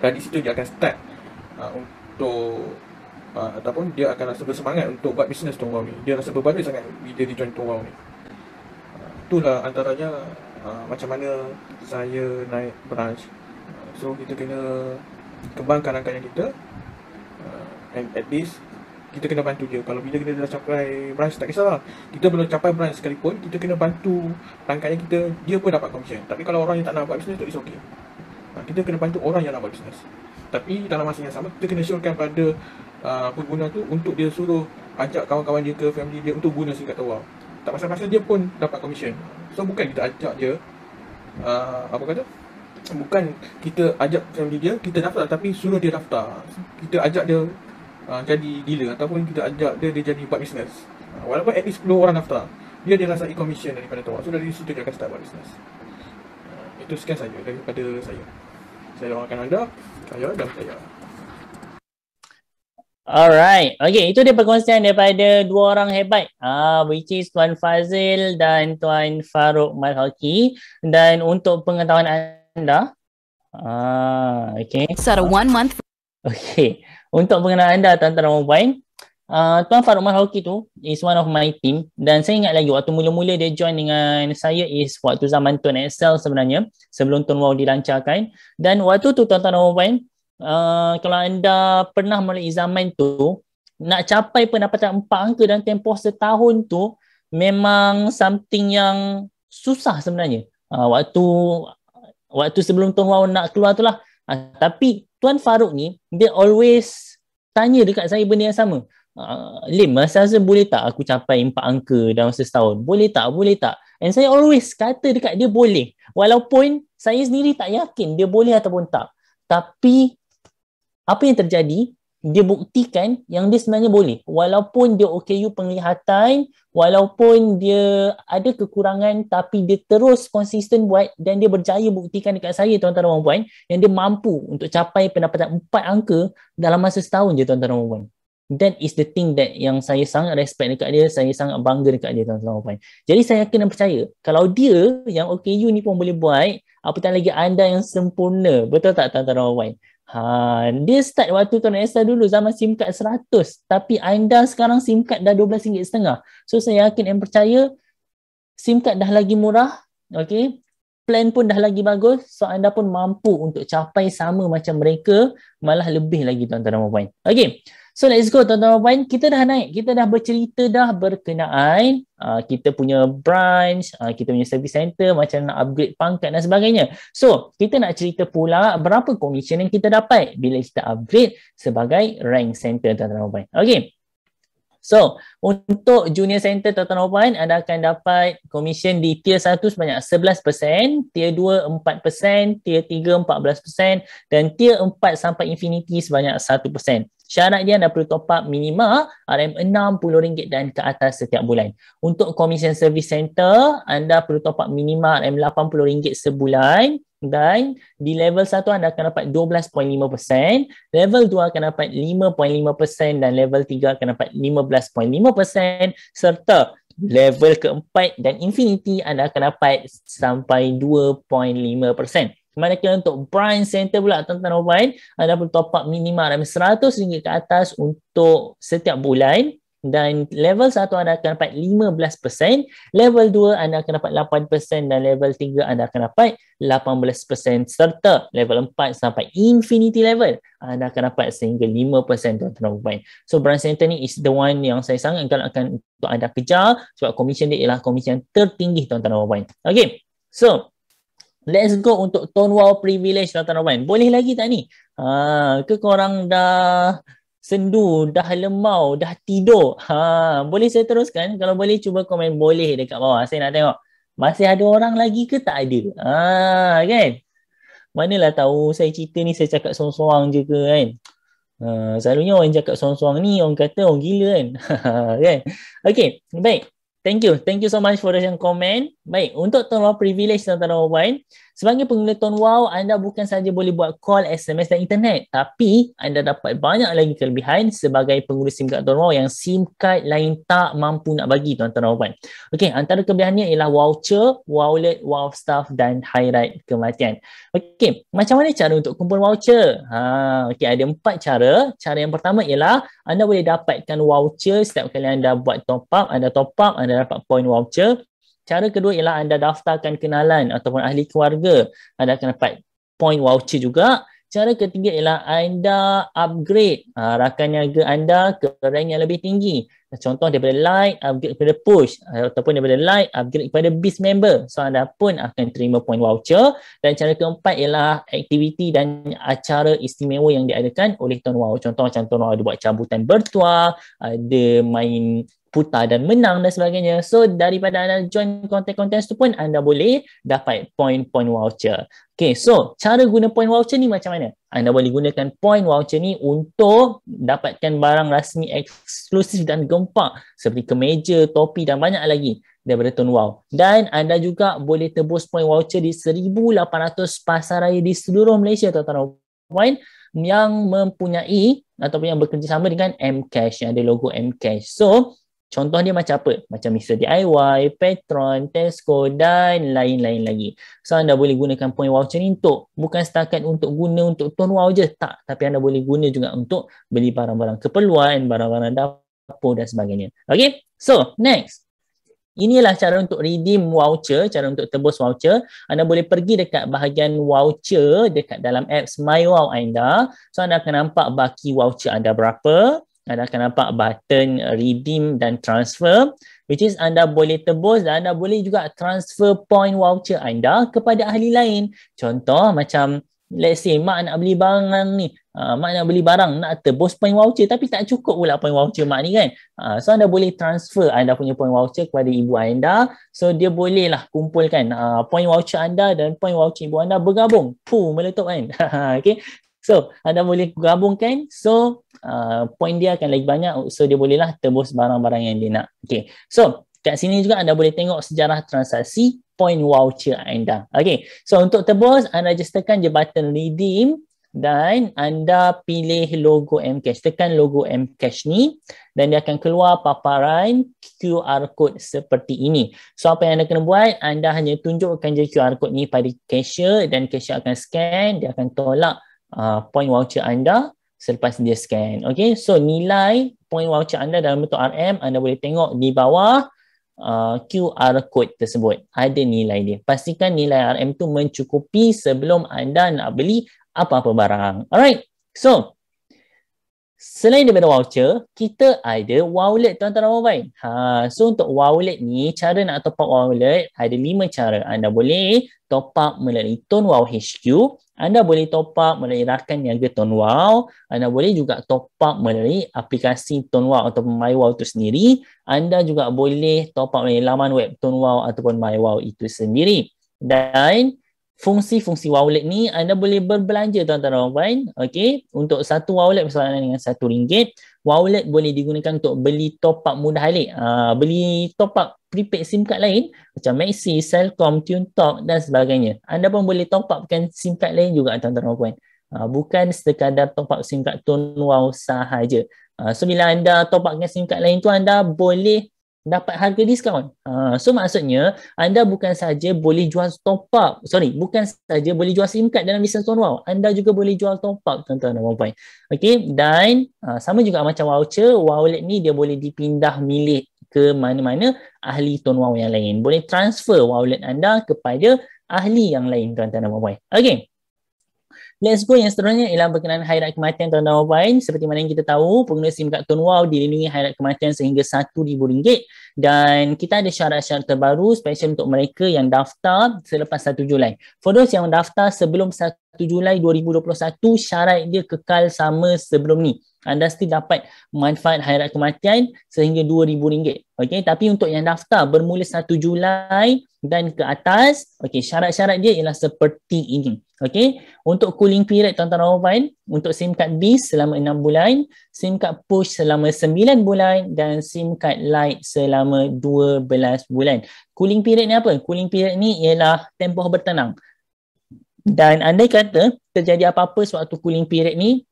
dari situ dia akan start untuk ataupun dia akan rasa bersemangat untuk buat bisnes Towa ni. Dia rasa berbaloi sangat bila dia join Towa ni. Itulah antaranya macam mana saya naik branch. So kita kena kembangkan rangkaian kita, and at least kita kena bantu dia. Kalau bila kita dah capai branch, tak kisahlah, kita belum capai branch sekalipun, kita kena bantu rangkaian kita, dia pun dapat commission. Tapi kalau orang yang tak nak buat bisnes tu, it's okay. Kita kena bantu orang yang nak buat bisnes. Tapi dalam masa yang sama, kita kena syorkan pada pengguna tu untuk dia suruh ajak kawan-kawan dia ke, family dia untuk guna singkat Towa. Tak pasal-pasal dia pun dapat commission. So bukan kita ajak dia bukan kita ajak family dia, kita daftar, tapi suruh dia daftar. Kita ajak dia jadi dealer, ataupun kita ajak dia jadi buat bisnes. Walaupun at least 10 orang daftar, dia rasai commission daripada Towa. So dari situ dia akan start buat bisnes. Itu sekian saja daripada saya. Saya doakan anda kaya dan percaya. Alright, okay, itu dia perkongsian daripada dua orang hebat, which is Tuan Fazil dan Tuan Farouk Malhoki. Dan untuk pengetahuan anda, okay. Set a 1 month. Okay, untuk pengenalan anda tuan-tuan dan puan, Tuan Farouk Malhoki tu is one of my team. Dan saya ingat lagi waktu mula-mula dia join dengan saya is waktu zaman Tuan Excel sebenarnya, sebelum Tuan Wow dilancarkan. Dan waktu tu tuan-tuan dan puan, kalau anda pernah melalui zaman tu, nak capai pendapatan 4 angka dalam tempoh setahun tu memang something yang susah sebenarnya. Waktu sebelum Tuan Wow nak keluar tu lah. Tapi Tuan Farouk ni, dia always tanya dekat saya benda yang sama. Lim, rasa boleh tak aku capai 4 angka dalam setahun? Boleh tak? Boleh tak? And saya always kata dekat dia boleh. Walaupun saya sendiri tak yakin dia boleh ataupun tak. Tapi apa yang terjadi, dia buktikan yang dia sebenarnya boleh. Walaupun dia OKU penglihatan, walaupun dia ada kekurangan, tapi dia terus konsisten buat dan dia berjaya buktikan dekat saya tuan-tuan dan puan yang dia mampu untuk capai pendapatan 4 angka dalam masa setahun je tuan-tuan dan puan. That is the thing that yang saya sangat respect dekat dia, saya sangat bangga dekat dia tuan-tuan dan puan. Jadi saya yakin dan percaya kalau dia yang OKU ni pun boleh buat, apatah lagi anda yang sempurna. Betul tak tuan-tuan dan puan? Dia start waktu Tuan Esa dulu zaman SIM card 100, tapi anda sekarang SIM card dah RM12.5. So saya yakin dan percaya SIM card dah lagi murah, okay? plan pun dah lagi bagus, so anda pun mampu untuk capai sama macam mereka, malah lebih lagi tuan-tuan dan puan-puan. Okay, so let's go tuan-tuan dan puan-puan. Kita dah naik, kita dah bercerita dah berkenaan kita punya branch, kita punya service center, macam nak upgrade pangkat dan sebagainya. So kita nak cerita pula berapa komisen yang kita dapat bila kita upgrade sebagai rank center tuan-tuan dan puan-puan. Okay, so, untuk junior center tuan-tuan dan puan, anda akan dapat komisen di tier 1 sebanyak 11%, tier 2 4%, tier 3 14% dan tier 4 sampai infinity sebanyak 1%. Syarat dia anda perlu top up minima RM60 dan ke atas setiap bulan. Untuk komisen service center, anda perlu top up minima RM80 sebulan. Dan di level 1 anda akan dapat 12.5%, level 2 akan dapat 5.5% dan level 3 akan dapat 15.5% serta level keempat dan infinity anda akan dapat sampai 2.5%. Manakala untuk branch center pula tuan-tuan dan puan, anda perlu top up minima RM100 ke atas untuk setiap bulan. Dan level 1 anda akan dapat 15%, level 2 anda akan dapat 8% dan level 3 anda akan dapat 18% serta level 4 sampai infinity level anda akan dapat sehingga 5% tuan-tuan dan puan. So branch center ni is the one yang saya sangat galakkan untuk anda kejar sebab komisen dia ialah komisen tertinggi tuan-tuan dan puan. Okay, so let's go untuk tone wow privilege tuan-tuan dan puan. Boleh lagi tak ni? Ke korang dah sendu, dah lemau, dah tidur? Boleh saya teruskan? Kalau boleh cuba komen boleh dekat bawah. Saya nak tengok masih ada orang lagi ke tak ada. Kan? Manalah tahu saya cerita ni saya cakap sorang-sorang je ke kan. Selalunya orang cakap sorang-sorang ni orang kata orang gila kan. Kan? Okay, baik. Thank you so much for the comment. Baik, untuk tone wow privilege tuan-tuan dan puan, sebagai pengguna tone wow, anda bukan saja boleh buat call, SMS dan internet, tapi anda dapat banyak lagi kelebihan sebagai pengguna SIM card tone wow yang SIM card lain tak mampu nak bagi tuan-tuan dan puan. Okey, antara kelebihannya ialah voucher, wallet, wow staff dan high ride kematian. Okey, macam mana cara untuk kumpul voucher? Okey, ada 4 cara. Cara yang pertama ialah anda boleh dapatkan voucher setiap kali anda buat top up, anda dapat point voucher. Cara kedua ialah anda daftarkan kenalan ataupun ahli keluarga, anda akan dapat point voucher juga. Cara ketiga ialah anda upgrade rakan niaga anda ke rank yang lebih tinggi. Contoh daripada light upgrade kepada push ataupun daripada light upgrade kepada beast member. So anda pun akan terima point voucher. Dan cara keempat ialah aktiviti dan acara istimewa yang diadakan oleh Tone Wow. Contoh macam Tone Wow ada buat cabutan bertuah, ada main putar dan menang dan sebagainya. So daripada anda join konten-konten tu pun anda boleh dapat point-point voucher. Okay, so cara guna point voucher ni macam mana? Anda boleh gunakan point voucher ni untuk dapatkan barang rasmi eksklusif dan gempak seperti kemeja, topi dan banyak lagi daripada Tone Wow. Dan anda juga boleh tebus point voucher di 1,800 pasaraya di seluruh Malaysia tuan-tuan dan puan yang mempunyai ataupun yang bekerjasama dengan Mcash, yang ada logo Mcash. So contoh dia macam apa? Macam Mr. DIY, Petron, Tesco dan lain-lain lagi. So anda boleh gunakan point voucher ni untuk bukan setakat untuk guna untuk Tone Wow je, tak. Tapi anda boleh guna juga untuk beli barang-barang keperluan, barang-barang dapur dan sebagainya. Okay, so next. Inilah cara untuk redeem voucher, cara untuk tebus voucher. Anda boleh pergi dekat bahagian voucher dekat dalam apps MyWow anda. So anda akan nampak baki voucher anda berapa. Anda akan nampak button redeem dan transfer, which is anda boleh tebus dan anda boleh juga transfer point voucher anda kepada ahli lain. Contoh macam let's say mak nak beli barang ni, mak nak beli barang, nak tebus point voucher tapi tak cukup pula point voucher mak ni kan. So anda boleh transfer anda punya point voucher kepada ibu anda. So dia bolehlah kumpulkan point voucher anda dan point voucher ibu anda bergabung. Meletup kan. Okay. So, anda boleh gabungkan. So, point dia akan lagi banyak. So, dia bolehlah tebus barang-barang yang dia nak. Okay. So, kat sini juga anda boleh tengok sejarah transaksi point voucher anda. Okay. So, untuk tebus, anda just tekan je button redeem dan anda pilih logo Mcash. Tekan logo Mcash ni dan dia akan keluar paparan QR code seperti ini. So, apa yang anda kena buat, anda hanya tunjukkan je QR code ni pada cashier dan cashier akan scan. Dia akan tolak point voucher anda selepas dia scan. Okay, so nilai point voucher anda dalam bentuk RM anda boleh tengok di bawah QR code tersebut. Ada nilai dia. Pastikan nilai RM tu mencukupi sebelum anda nak beli apa-apa barang. Alright. So, selain daripada voucher, kita ada wallet tuan-tuan dan puan-puan. So untuk wallet ni, cara nak top up wallet ada 5 cara. Anda boleh top up melalui Tonwow HQ, anda boleh top up melalui rakan niaga Tonwow, anda boleh juga top up melalui aplikasi Tonwow ataupun MyWow itu sendiri, anda juga boleh top up melalui laman web Tonwow ataupun MyWow itu sendiri. Dan fungsi-fungsi wallet ni anda boleh berbelanja tuan-tuan dan puan-puan. Okey, untuk satu wallet misalnya dengan RM1, wallet boleh digunakan untuk beli top up mudah alik. Beli top up prepaid SIM card lain macam Maxi, Celcom, TuneTalk dan sebagainya. Anda pun boleh top upkan SIM card lain juga tuan-tuan dan puan-puan. Bukan sekadar top up SIM card Tonwow sahaja. So bila anda top upkan SIM card lain tu, anda boleh dapat harga diskaun. So maksudnya anda bukan saja boleh jual bukan saja boleh jual SIM card dalam bisnes Tonwow, anda juga boleh jual top up tuan-tuan dan puan-puan. Okey, dan sama juga macam voucher, wallet ni dia boleh dipindah milik ke mana-mana ahli Tonwow yang lain. Boleh transfer wallet anda kepada ahli yang lain tuan-tuan dan puan-puan. Okey. Let's go, yang seterusnya ialah berkenaan hari raya kematian tuan-tuan dan puan-puan. Seperti mana yang kita tahu, pengguna SIM card Tonwow dilindungi hari raya kematian sehingga RM1,000 dan kita ada syarat-syarat terbaru special untuk mereka yang daftar selepas 1 Julai. For those yang daftar sebelum 1 Julai 2021, syarat dia kekal sama sebelum ni. Anda still dapat manfaat hari raya kematian sehingga RM2,000. Okey, tapi untuk yang daftar bermula 1 Julai dan ke atas, okey, syarat-syarat dia ialah seperti ini. Okey, untuk cooling period tuan-tuan dan puan-puan, untuk SIM card BIS selama 6 bulan, SIM card push selama 9 bulan dan SIM card lite selama 12 bulan. Cooling period ni apa? Cooling period ni ialah tempoh bertenang. Dan andai kata terjadi apa-apa sewaktu cooling period ni,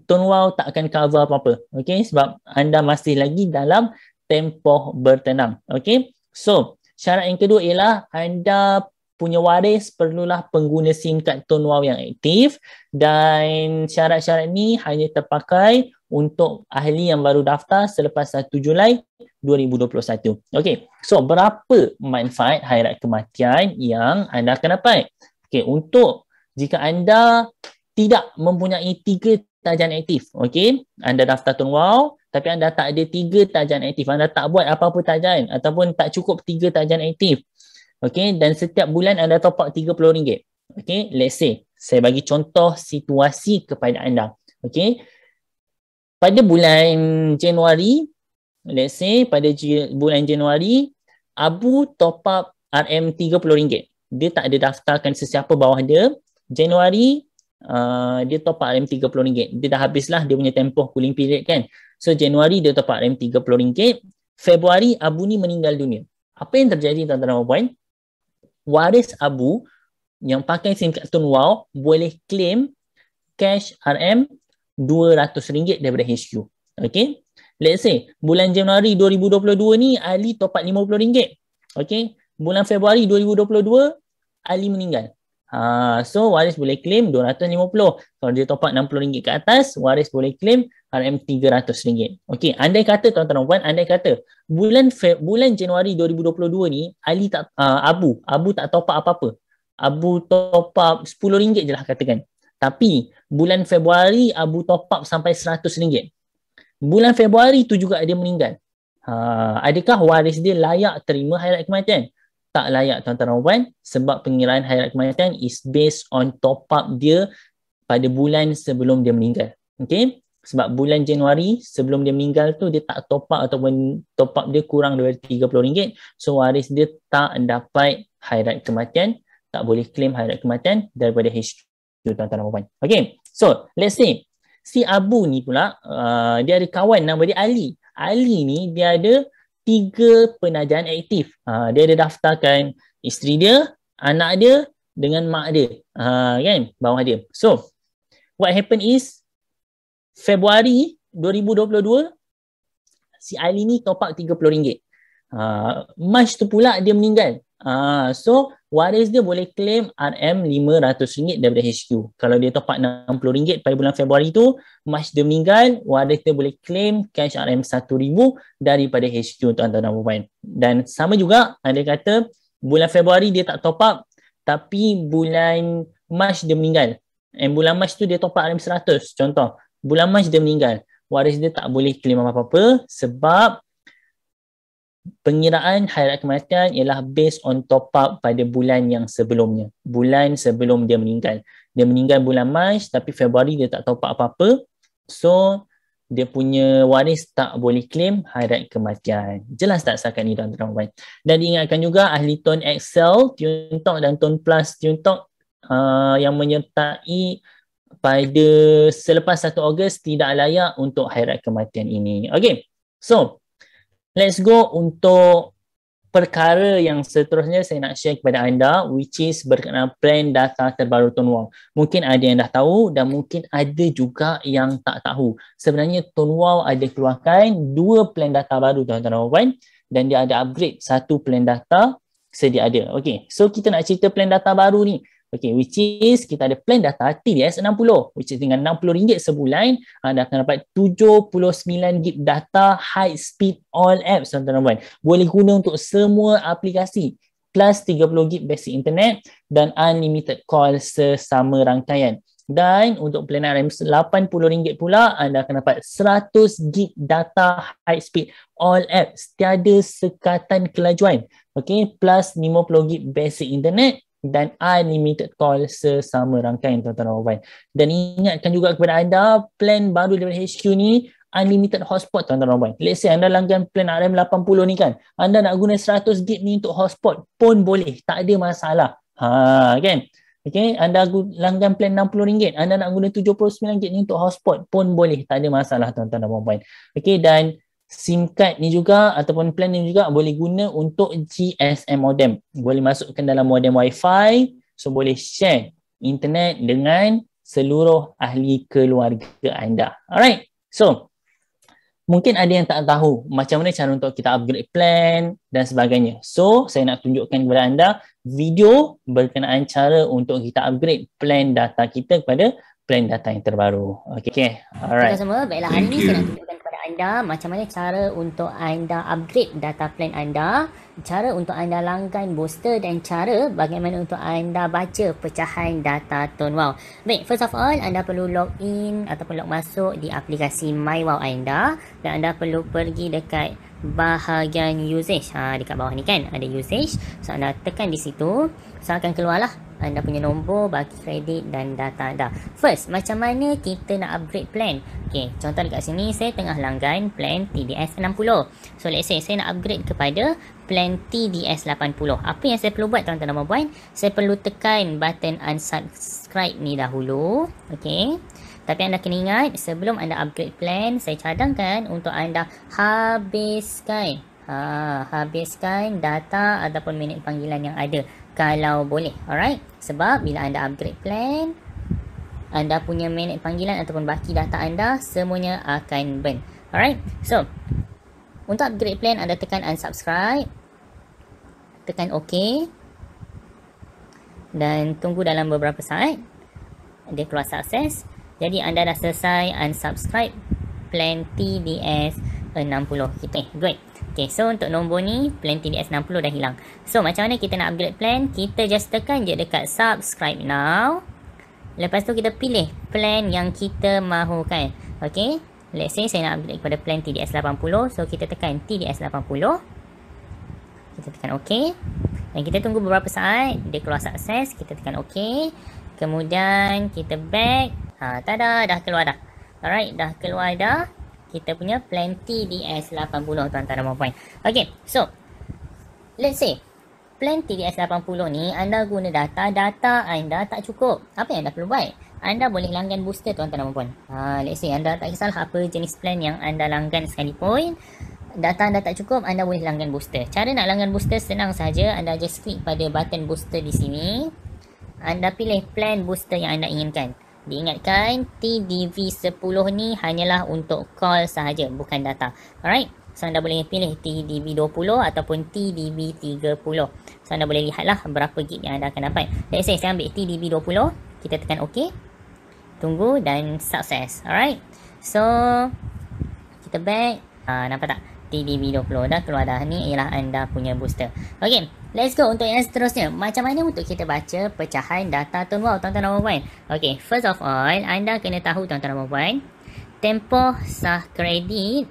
Tonwow tak akan cover apa-apa. Okey, sebab anda masih lagi dalam tempoh bertenang. Okey, so syarat yang kedua ialah anda punya waris perlulah pengguna SIM card Tonwow yang aktif, dan syarat-syarat ni hanya terpakai untuk ahli yang baru daftar selepas 1 Julai 2021. Okey, so berapa manfaat hari raya kematian yang anda akan dapat? Okey, untuk jika anda tidak mempunyai 3 tajan aktif, okey, anda daftar Tonwow tapi anda tak ada 3 tajan aktif, anda tak buat apa-apa tajan ataupun tak cukup 3 tajan aktif. Okey, dan setiap bulan anda top up RM30. Okey, let's say saya bagi contoh situasi kepada anda. Okey, pada bulan Januari, let's say pada bulan Januari, Abu top up RM30. Dia tak ada daftarkan sesiapa bawah dia. Januari dia top up RM30. Dia dah habislah dia punya tempoh cooling period kan. So Januari dia top up RM30. Februari Abu ni meninggal dunia. Apa yang terjadi tuan-tuan dan puan-puan? Waris Abu yang pakai SIM card Tonwow boleh claim cash RM200 daripada HQ. Okay, let's say bulan Januari 2022 ni Ali top up RM50. Okay, bulan Februari 2022 Ali meninggal. So waris boleh claim RM250. Kalau dia top up RM60 ke atas, waris boleh claim RM300. Okey, andai kata tuan-tuan dan puan, andai kata bulan Januari 2022 ni Ali tak Abu tak top up apa-apa. Abu top up RM10 je lah katakan. Tapi bulan Februari Abu top up sampai RM100. Bulan Februari tu juga dia meninggal. Adakah waris dia layak terima hari raya kematian? Tak layak tuan-tuan dan puan, sebab pengiraan hari raya kematian is based on top up dia pada bulan sebelum dia meninggal. Okey, sebab bulan Januari sebelum dia meninggal tu dia tak top up ataupun top up dia kurang daripada RM30, so waris dia tak dapat hari raya kematian, tak boleh claim hari raya kematian daripada HQ tuan-tuan dan puan. Okey, so let's say si Abu ni pula dia ada kawan nama dia Ali. Ali ni dia ada 3 penajaan aktif. Dia ada daftarkan isteri dia, anak dia dengan mak dia. Kan? Bawah dia. So, what happen is Februari 2022 si Ali ni top up RM30. March tu pula dia meninggal. So waris dia boleh claim RM500 daripada HQ. Kalau dia top up RM60 pada bulan Februari tu, March dia meninggal, waris dia boleh claim cash RM1,000 daripada HQ, tuan-tuan dan puan. Dan sama juga, ada kata bulan Februari dia tak top up, tapi bulan March dia meninggal. Bulan March tu dia top up RM100. Contoh, bulan March dia meninggal, waris dia tak boleh claim apa-apa sebab pengiraan hari raya kematian ialah based on top up pada bulan yang sebelumnya. Bulan sebelum dia meninggal. Dia meninggal bulan Mac tapi Februari dia tak top up apa-apa. So, dia punya waris tak boleh claim hari raya kematian. Jelas tak setakat ni tuan-tuan? Dan diingatkan juga ahli Tone Excel, TuneTalk dan Tone Plus TuneTalk yang menyertai pada selepas 1 Ogos tidak layak untuk hari raya kematian ini. Okay, so let's go untuk perkara yang seterusnya saya nak share kepada anda, which is berkenaan plan data terbaru Tonewall. Mungkin ada yang dah tahu dan mungkin ada juga yang tak tahu. Sebenarnya Tonewall ada keluarkan 2 plan data baru tuan-tuan dan puan, dan dia ada upgrade 1 plan data sedia ada. Okay, so kita nak cerita plan data baru ni. Okay, which is kita ada plan data TDS 60, which is dengan RM60 sebulan, anda akan dapat 79GB data high speed all apps tuan-tuan dan puan. Boleh guna untuk semua aplikasi, plus 30GB basic internet dan unlimited call sesama rangkaian. Dan untuk plan RM80 pula, anda akan dapat 100GB data high speed all apps, tiada sekatan kelajuan. Okay, plus 50GB basic internet dan unlimited call sesama rangkaian tuan-tuan dan puan. Dan ingatkan juga kepada anda, plan baru daripada HQ ni unlimited hotspot tuan-tuan dan puan. Let's say anda langgan plan RM80 ni kan, anda nak guna 100GB ni untuk hotspot pun boleh, tak ada masalah. Kan? Okay, anda langgan plan RM60, anda nak guna 79GB ni untuk hotspot pun boleh, tak ada masalah tuan-tuan dan puan. Okay, dan SIM card ni juga ataupun plan ni juga boleh guna untuk GSM modem. Boleh masukkan dalam modem Wi-Fi, so boleh share internet dengan seluruh ahli keluarga anda. Alright, so mungkin ada yang tak tahu macam mana cara untuk kita upgrade plan dan sebagainya. So saya nak tunjukkan kepada anda video berkenaan cara untuk kita upgrade plan data kita kepada plan data yang terbaru. Okay, alright. Semua, baiklah hari ni saya nak tunjukkan kepada anda macam mana cara untuk anda upgrade data plan anda, cara untuk anda langgan booster dan cara bagaimana untuk anda baca pecahan data Tonewall. Baik, first of all anda perlu log in ataupun log masuk di aplikasi MyWow anda dan anda perlu pergi dekat bahagian usage. Dekat bawah ni kan ada usage, so anda tekan di situ, so akan keluarlah anda punya nombor bagi kredit dan data anda. First, macam mana kita nak upgrade plan? Okay, contoh dekat sini saya tengah langgan plan TDS 60. So let's say saya nak upgrade kepada plan TDS 80. Apa yang saya perlu buat tuan-tuan dan puan? Saya perlu tekan button unsubscribe ni dahulu. Okay, tapi anda kena ingat sebelum anda upgrade plan, saya cadangkan untuk anda habiskan habiskan data ataupun minit panggilan yang ada kalau boleh. Alright, sebab bila anda upgrade plan, anda punya minit panggilan ataupun baki data anda semuanya akan burn. Alright, so untuk upgrade plan anda tekan unsubscribe, tekan OK dan tunggu dalam beberapa saat dia keluar sukses. Jadi anda dah selesai unsubscribe plan TDS 60 kita. Good. Okay, so untuk nombor ni plan TDS 60 dah hilang. So macam mana kita nak upgrade plan? Kita just tekan je dekat subscribe now. Lepas tu kita pilih plan yang kita mahukan. Okay, let's say saya nak upgrade kepada plan TDS 80. So kita tekan TDS 80. Kita tekan OK. Dan kita tunggu beberapa saat dia keluar sukses. Kita tekan OK. Kemudian kita back. Tada, dah keluar dah. Alright, dah keluar dah kita punya plan TDS 80 tuan-tuan dan puan. Okay, so let's say plan TDS 80 ni anda guna data anda tak cukup. Apa yang anda perlu buat? Anda boleh langgan booster tuan-tuan dan puan. Let's say anda tak kisahlah apa jenis plan yang anda langgan sekalipun, data anda tak cukup, anda boleh langgan booster. Cara nak langgan booster senang saja. Anda just klik pada button booster di sini. Anda pilih plan booster yang anda inginkan. Diingatkan TDV 10 ni hanyalah untuk call sahaja, bukan data. Alright, So anda boleh pilih TDB20 ataupun TDB30. So anda boleh lihatlah berapa gig yang anda akan dapat. Let's say saya ambil TDB20, kita tekan OK, tunggu dan sukses. Alright, so kita back. Nampak tak? TDB20 dah keluar dah. Ni ialah anda punya booster. Okay, let's go untuk yang seterusnya. Macam mana untuk kita baca pecahan data tone wow, tuan-tuan dan puan-puan? Okay, first of all, anda kena tahu tuan-tuan dan puan-puan, tempoh sah kredit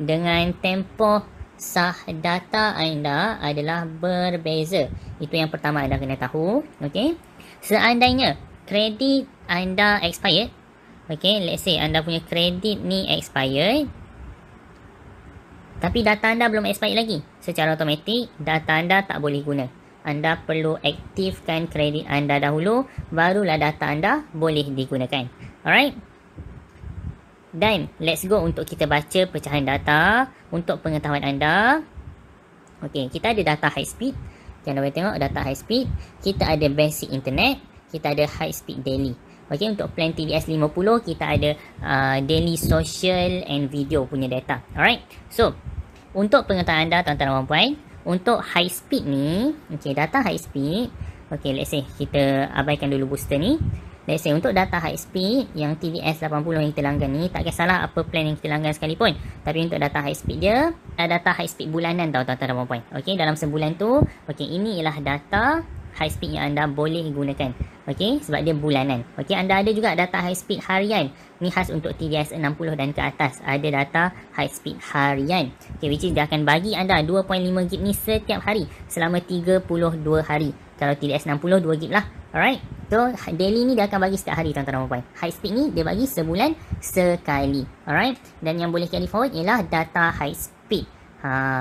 dengan tempoh sah data anda adalah berbeza. Itu yang pertama anda kena tahu. Okay, seandainya kredit anda expired, okay, let's say anda punya kredit ni expired, tapi data anda belum expired lagi, secara automatik data anda tak boleh guna. Anda perlu aktifkan kredit anda dahulu, barulah data anda boleh digunakan. Alright, dan let's go untuk kita baca pecahan data untuk pengetahuan anda. Okay, kita ada data high speed. Anda boleh tengok data high speed. Kita ada basic internet, kita ada high speed daily. Okay, untuk plan TDS 50 kita ada daily social and video punya data. Alright, so untuk pengetahuan anda tuan-tuan dan puan-puan, untuk high speed ni, okay, data high speed, okay, let's say kita abaikan dulu booster ni. Let's say untuk data high speed yang TDS 80 yang kita langgan ni, tak kisahlah apa plan yang kita langgan sekalipun, tapi untuk data high speed dia, data high speed bulanan tau tuan-tuan dan puan-puan. Okay, dalam sebulan tu, okay, ini ialah data high speed yang anda boleh gunakan. Okay, sebab dia bulanan. Okay, anda ada juga data high speed harian. Ni khas untuk TDS 60 dan ke atas. Ada data high speed harian. Okay, which is dia akan bagi anda 2.5 GB ni setiap hari selama 32 hari. Kalau TDS 60, 2 GB lah. Alright, so daily ni dia akan bagi setiap hari tuan-tuan dan puan-puan. High speed ni dia bagi sebulan sekali. Alright, dan yang boleh carry forward ialah data high speed.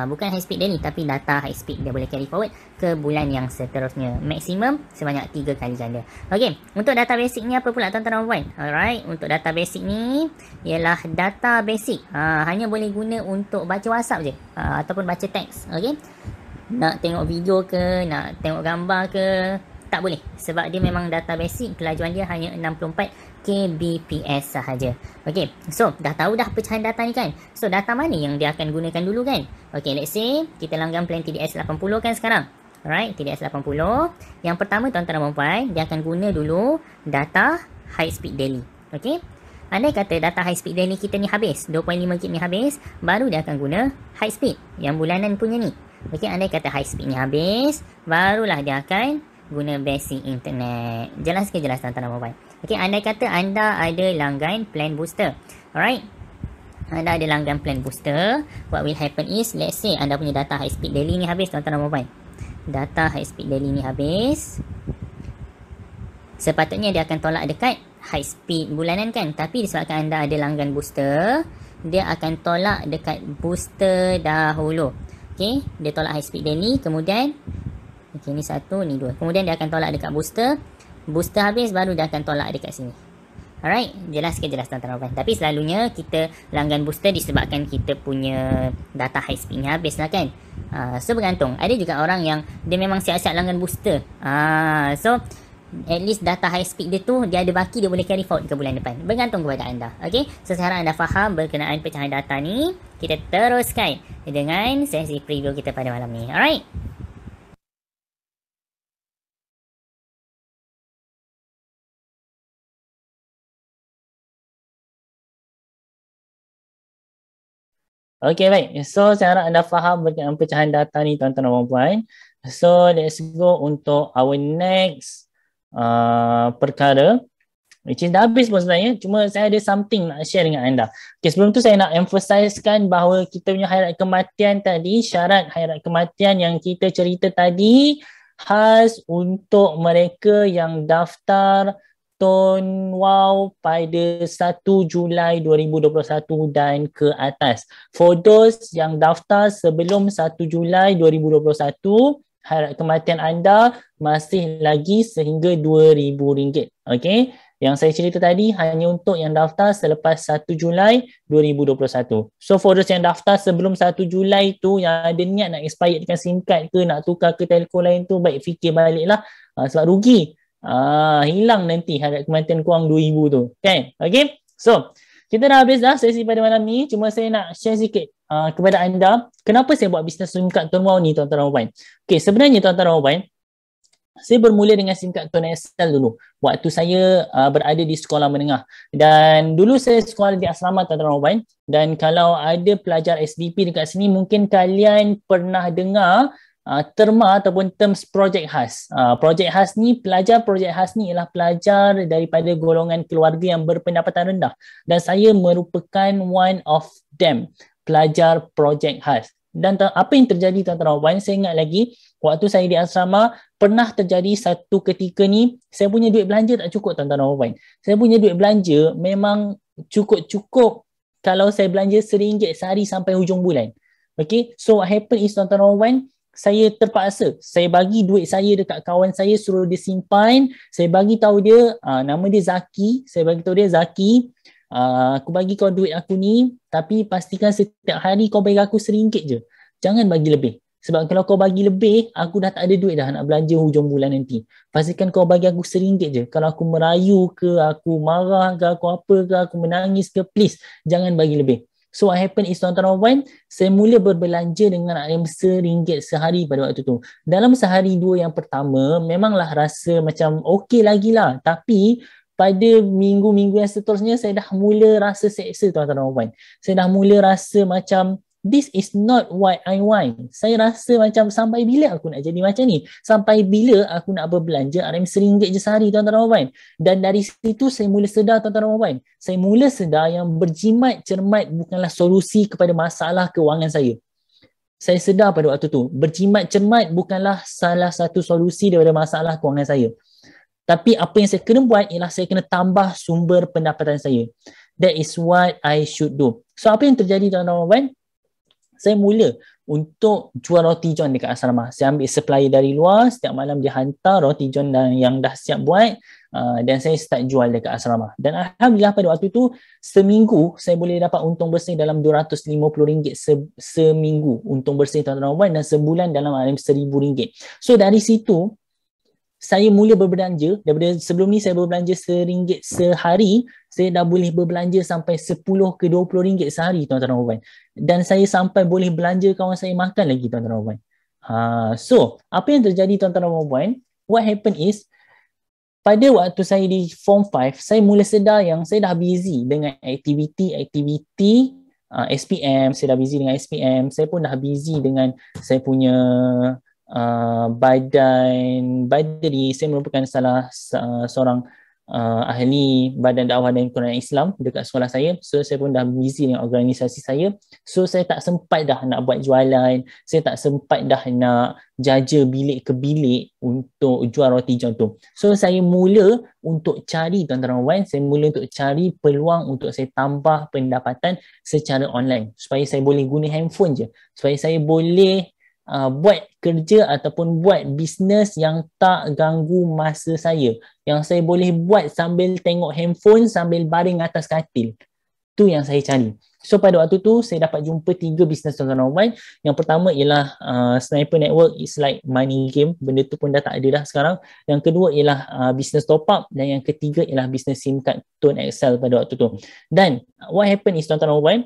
Bukan high speed daily, tapi data high speed dia boleh carry forward ke bulan yang seterusnya. Maksimum sebanyak 3 kali ganda. Okay, untuk data basic ni apa pula tuan-tuan dan puan? Alright, untuk data basic ni ialah data basic. Hanya boleh guna untuk baca WhatsApp je, ataupun baca teks. Okay, nak tengok video ke, nak tengok gambar ke, tak boleh. Sebab dia memang data basic, kelajuan dia hanya 64 kbps sahaja. Okay, so dah tahu dah pecahan data ni kan. So data mana yang dia akan gunakan dulu kan? Okay, let's say kita langgan plan TDS 80 kan sekarang. Alright, TDS 80. Yang pertama tuan-tuan dan puan-puan, dia akan guna dulu data high speed daily. Okay, andai kata data high speed daily kita ni habis, 2.5 GB ni habis, baru dia akan guna high speed yang bulanan punya ni. Okay, andai kata high speed ni habis, barulah dia akan guna basic internet. Jelas ke jelas tuan-tuan dan puan-puan? Okay, andai kata anda ada langgan plan booster. Alright, anda ada langgan plan booster, what will happen is, let's say anda punya data high speed daily ni habis tuan-tuan dan puan-puan. Data high speed daily ni habis, sepatutnya dia akan tolak dekat high speed bulanan kan. Tapi disebabkan anda ada langgan booster, dia akan tolak dekat booster dahulu. Okay, dia tolak high speed daily, kemudian okay, ni 1, ni 2. Kemudian dia akan tolak dekat booster. Booster habis, baru dia akan tolak dekat sini. Alright, jelas ke jelas tuan-tuan dan puan? Tapi selalunya kita langgan booster disebabkan kita punya data high speed ni habis lah kan. So bergantung. Ada juga orang yang dia memang siap-siap langgan booster. So at least data high speed dia tu, dia ada baki, dia boleh carry forward ke bulan depan. Bergantung kepada anda. Okay, so sekarang anda faham berkenaan pecahan data ni. Kita teruskan dengan sesi preview kita pada malam ni. Alright. Okay, baik. So, saya harap anda faham berkenaan pecahan data ni tuan-tuan dan puan-puan. So, let's go untuk our next perkara. Which is dah habis pun sebenarnya. Cuma saya ada something nak share dengan anda. Okay, sebelum tu saya nak emphasizekan bahawa kita punya hairat kematian tadi, syarat hairat kematian yang kita cerita tadi khas untuk mereka yang daftar Tone wow pada 1 Julai 2021 dan ke atas. For those yang daftar sebelum 1 Julai 2021, hairat kematian anda masih lagi sehingga RM2,000. Okay? Yang saya cerita tadi hanya untuk yang daftar selepas 1 Julai 2021. So for those yang daftar sebelum 1 Julai tu, yang ada niat nak expirekan SIM card ke, nak tukar ke telco lain tu, baik fikir balik lah. Sebab rugi. Hilang nanti hairat kematian kurang 2,000 tu kan. Okay, so kita dah habis dah sesi pada malam ni. Cuma saya nak share sikit kepada anda kenapa saya buat bisnes SIM card Tuan Wow ni, tuan-tuan dan puan. Okay, sebenarnya tuan-tuan dan puan, saya bermula dengan SIM card Tun XL dulu waktu saya berada di sekolah menengah, dan dulu saya sekolah di asrama, tuan-tuan dan puan. Dan kalau ada pelajar SDP dekat sini, mungkin kalian pernah dengar terma ataupun terms projek khas. Projek khas ni, pelajar projek khas ni ialah pelajar daripada golongan keluarga yang berpendapatan rendah, dan saya merupakan one of them, pelajar projek khas. Dan apa yang terjadi, tuan-tuan dan puan, saya ingat lagi waktu saya di asrama, pernah terjadi satu ketika ni, saya punya duit belanja tak cukup, tuan-tuan dan puan. Saya punya duit belanja memang cukup-cukup kalau saya belanja RM1 sehari sampai hujung bulan. Okay, so what happen is, tuan-tuan dan puan, saya terpaksa, saya bagi duit saya dekat kawan saya, suruh dia simpan. Saya bagi tahu dia, nama dia Zaki, saya bagi tahu dia, Zaki, aku bagi kau duit aku ni, tapi pastikan setiap hari kau bagi aku RM1 je. Jangan bagi lebih. Sebab kalau kau bagi lebih, aku dah tak ada duit dah nak belanja hujung bulan nanti. Pastikan kau bagi aku RM1 je. Kalau aku merayu ke, aku marah ke, aku apa ke, aku menangis ke, please, jangan bagi lebih. So what happen is, tuan-tuan dan puan, saya mula berbelanja dengan RM1 sehari pada waktu tu. Dalam sehari dua yang pertama, memanglah rasa macam okey lagi lah. Tapi pada minggu-minggu yang seterusnya, saya dah mula rasa seksa, tuan-tuan dan puan. Saya dah mula rasa macam, this is not what I want. Saya rasa macam, sampai bila aku nak jadi macam ni? Sampai bila aku nak berbelanja RM1 je sehari, tuan-tuan dan puan? Dan dari situ saya mula sedar, tuan-tuan dan puan. Saya mula sedar yang berjimat cermat bukanlah solusi kepada masalah kewangan saya. Saya sedar pada waktu tu, berjimat cermat bukanlah salah satu solusi daripada masalah kewangan saya. Tapi apa yang saya kena buat ialah saya kena tambah sumber pendapatan saya. That is what I should do. So apa yang terjadi, tuan-tuan dan puan? Saya mula untuk jual roti john dekat asrama. Saya ambil supplier dari luar, setiap malam dia hantar roti john yang dah siap buat, dan saya start jual dekat asrama. Dan alhamdulillah pada waktu tu, seminggu saya boleh dapat untung bersih dalam RM250 seminggu untung bersih, tuan-tuan dan puan, dan sebulan dalam RM1,000. So dari situ saya mula berbelanja. Daripada sebelum ni saya berbelanja RM1 sehari, saya dah boleh berbelanja sampai RM10 ke RM20 sehari, tuan-tuan dan puan. Dan saya sampai boleh belanja kawan saya makan lagi, tuan-tuan dan puan. So, apa yang terjadi, tuan-tuan dan puan? What happened is, pada waktu saya di Form 5, saya mula sedar yang saya dah busy dengan aktiviti SPM, saya dah busy dengan SPM, saya pun dah busy dengan saya punya badan badri. Saya merupakan salah seorang ahli badan dakwah dan Quran Islam dekat sekolah saya. So saya pun dah busy dengan organisasi saya. So saya tak sempat dah nak buat jualan, saya tak sempat dah nak jaja bilik ke bilik untuk jual roti john tu. So saya mula untuk cari, tuan-tuan dan puan, saya mula untuk cari peluang untuk saya tambah pendapatan secara online, supaya saya boleh guna handphone je, supaya saya boleh buat kerja ataupun buat bisnes yang tak ganggu masa saya, yang saya boleh buat sambil tengok handphone, sambil baring atas katil. Tu yang saya cari. So pada waktu tu saya dapat jumpa 3 bisnes, tuan-tuan dan puan. Yang pertama ialah Sniper Network is like money game. Benda tu pun dah tak ada dah sekarang. Yang kedua ialah bisnes top up, dan yang ketiga ialah bisnes SIM card Tun XL pada waktu tu. Dan what happened is, tuan-tuan dan puan,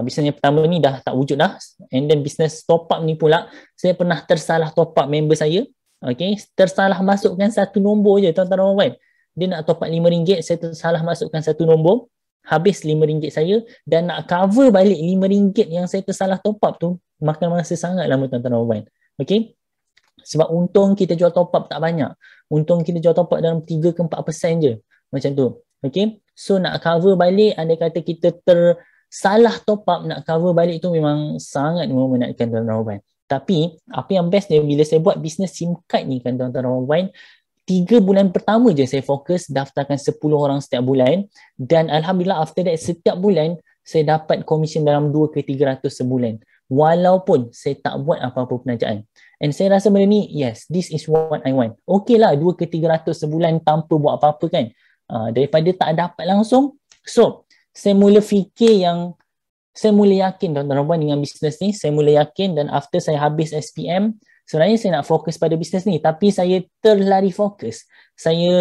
bisnes yang pertama ni dah tak wujud dah. And then bisnes top up ni pula, saya pernah tersalah top up member saya. Okay, tersalah masukkan satu nombor je, tuan-tuan dan puan. Dia nak top up RM5, saya tersalah masukkan satu nombor, habis RM5 saya, dan nak cover balik RM5 yang saya tersalah top up tu makan masa sangat lama, tuan-tuan dan puan. Okay, sebab untung kita jual top up tak banyak. Untung kita jual top up dalam 3 ke 4% je, macam tu. Okay, so nak cover balik, andai kata kita salah top up, nak cover balik tu memang sangat memenatkan, tuan-tuan dan puan. Tapi apa yang best dia, bila saya buat bisnes SIM card ni kan, tuan-tuan dan puan, 3 bulan pertama je saya fokus daftarkan 10 orang setiap bulan, dan alhamdulillah after that setiap bulan saya dapat komisen dalam 2 ke 300 sebulan, walaupun saya tak buat apa-apa penajaan. And saya rasa benda ni, yes, this is what I want. Okay lah 2 ke 300 sebulan tanpa buat apa-apa kan, daripada tak dapat langsung. So saya mula fikir yang, saya mula yakin, tuan-tuan dan puan, dengan bisnes ni. Saya mula yakin, dan after saya habis SPM, sebenarnya saya nak fokus pada bisnes ni, tapi saya terlari fokus. Saya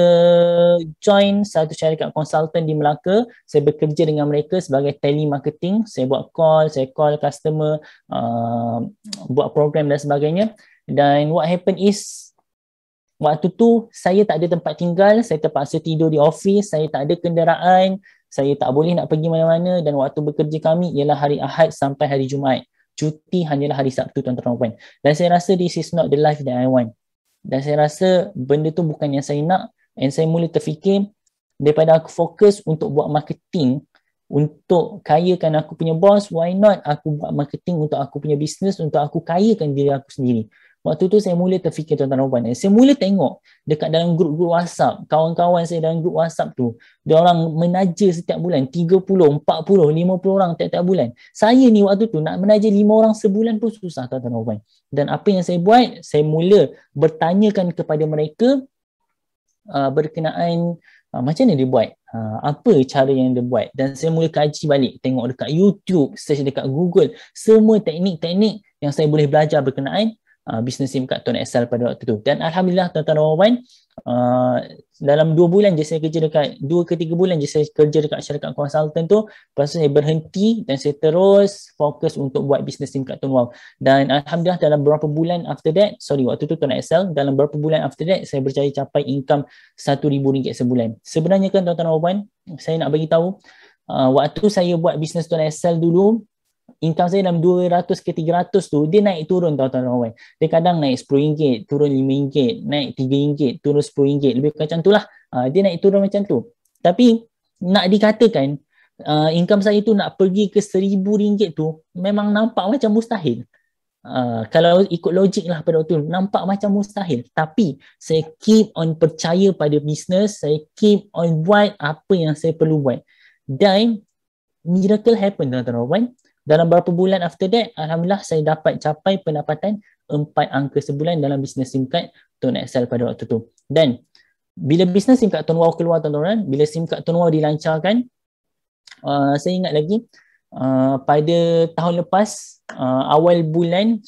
join satu syarikat konsultan di Melaka. Saya bekerja dengan mereka sebagai telemarketing. Saya buat call, saya call customer, buat program dan sebagainya. Dan what happen is, waktu tu saya tak ada tempat tinggal, saya terpaksa tidur di office, saya tak ada kenderaan, saya tak boleh nak pergi mana-mana, dan waktu bekerja kami ialah hari Ahad sampai hari Jumaat. Cuti hanyalah hari Sabtu, tuan-tuan dan puan. Dan saya rasa this is not the life that I want. Dan saya rasa benda tu bukan yang saya nak, and saya mula terfikir daripada aku fokus untuk buat marketing untuk kayakan aku punya bos, why not aku buat marketing untuk aku punya bisnes, untuk aku kayakan diri aku sendiri. Waktu tu saya mula terfikir, tuan-tuan dan puan, saya mula tengok dekat dalam grup-grup WhatsApp, kawan-kawan saya dalam grup WhatsApp tu, dia orang menaja setiap bulan 30, 40, 50 orang tiap-tiap bulan. Saya ni waktu tu nak menaja 5 orang sebulan pun susah, tuan-tuan dan puan. Dan apa yang saya buat, saya mula bertanyakan kepada mereka berkenaan macam mana dia buat, apa cara yang dia buat, dan saya mula kaji balik, tengok dekat YouTube, search dekat Google, semua teknik-teknik yang saya boleh belajar berkenaan bisnes SIM card Tone XL pada waktu tu. Dan alhamdulillah, tuan-tuan dan puan, dalam 2 bulan je saya kerja dekat, 2 ke 3 bulan je saya kerja dekat syarikat konsultan tu. Lepas tu saya berhenti dan saya terus fokus untuk buat bisnes SIM card Tone Wow. Dan alhamdulillah dalam beberapa bulan after that, waktu tu Tone XL, dalam beberapa bulan after that saya berjaya capai income RM1,000 sebulan. Sebenarnya kan, tuan-tuan dan puan, saya nak bagi tahu, waktu saya buat bisnes Tone XL dulu, income saya dalam 200 ke 300 tu, dia naik turun, tuan-tuan dan puan. Dia kadang naik RM10, turun RM5, naik RM3, turun RM10, lebih macam tu lah. Dia naik turun macam tu. Tapi nak dikatakan income saya tu nak pergi ke RM1,000 tu memang nampak macam mustahil. Kalau ikut logik lah pada waktu tu, nampak macam mustahil. Tapi saya keep on percaya pada bisnes, saya keep on buat apa yang saya perlu buat. Dan miracle happen, tuan-tuan dan puan. Dalam beberapa bulan after that, alhamdulillah saya dapat capai pendapatan 4 angka sebulan dalam bisnes SIM card Tone XL pada waktu tu. Dan bila bisnes SIM card Tone Wow keluar, tuan-tuan, bila SIM card Tone Wow dilancarkan, saya ingat lagi pada tahun lepas, awal bulan,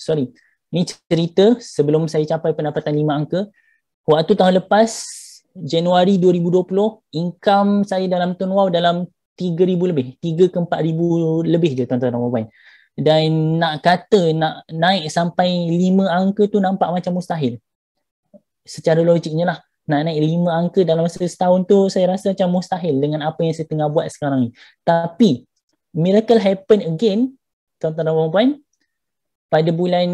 ni cerita sebelum saya capai pendapatan 5 angka. Waktu tahun lepas, Januari 2020, income saya dalam Tone Wow dalam 3,000 lebih, 3 ke 4,000 lebih je, tuan-tuan dan puan. Dan nak kata nak naik sampai 5 angka tu nampak macam mustahil. Secara logiknya lah, nak naik 5 angka dalam masa setahun tu saya rasa macam mustahil dengan apa yang saya tengah buat sekarang ni. Tapi miracle happen again, tuan-tuan dan puan. Pada bulan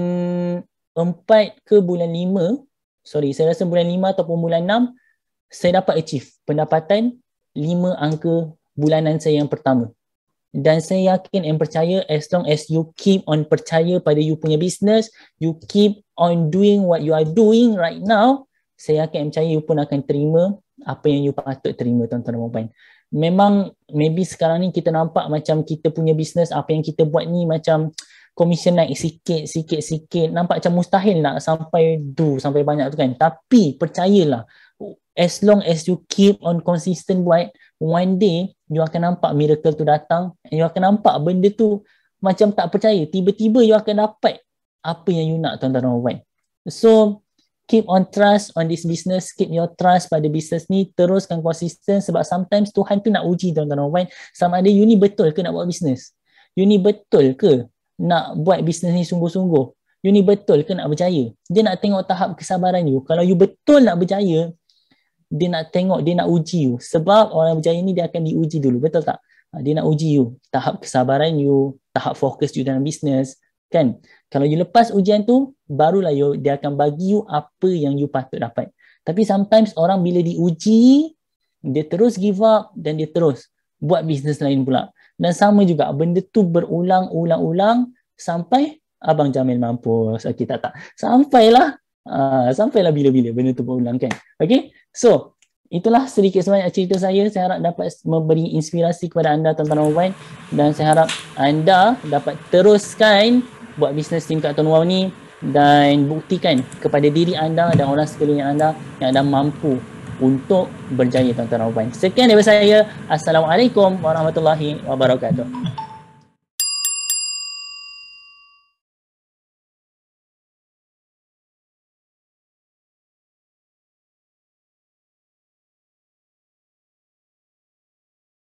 4 ke bulan 5, saya rasa bulan 5 ataupun bulan 6, saya dapat achieve pendapatan 5 angka bulanan saya yang pertama. Dan saya yakin and percaya, as long as you keep on percaya pada you punya business, you keep on doing what you are doing right now, saya yakin and percaya you pun akan terima apa yang you patut terima, tuan-tuan dan puan. Memang maybe sekarang ni kita nampak macam kita punya business, apa yang kita buat ni macam komisen naik sikit, nampak macam mustahil nak sampai banyak tu kan. Tapi percayalah, as long as you keep on consistent buat, one day you akan nampak miracle tu datang, and you akan nampak benda tu macam tak percaya, tiba-tiba you akan dapat apa yang you nak, tuan-tuan dan puan. So keep on trust on this business, keep your trust pada business ni, teruskan konsisten, sebab sometimes Tuhan tu nak uji, tuan-tuan dan puan, sama ada you ni betul ke nak buat business, you ni betul ke nak buat business ni sungguh-sungguh, you ni betul ke nak berjaya. Dia nak tengok tahap kesabaran you. Kalau you betul nak berjaya, dia nak tengok, dia nak uji you. Sebab orang berjaya ni dia akan diuji dulu, betul tak? Dia nak uji you, tahap kesabaran you, tahap fokus you dalam bisnes, kan? Kalau you lepas ujian tu, barulah dia akan bagi you apa yang you patut dapat. Tapi sometimes orang bila diuji, dia terus give up dan dia terus buat bisnes lain pula. Dan sama juga, benda tu berulang-ulang sampai Abang Jamil mampus. Okay, tak. Sampailah bila-bila benda tu berulang, kan? Okay, so itulah sedikit sebanyak cerita saya. Saya harap dapat memberi inspirasi kepada anda, tuan-tuan dan puan, dan saya harap anda dapat teruskan buat bisnes SIM card Tone Wow ni dan buktikan kepada diri anda dan orang sekeliling anda yang anda mampu untuk berjaya, tuan-tuan dan puan. Sekian daripada saya. Assalamualaikum warahmatullahi wabarakatuh.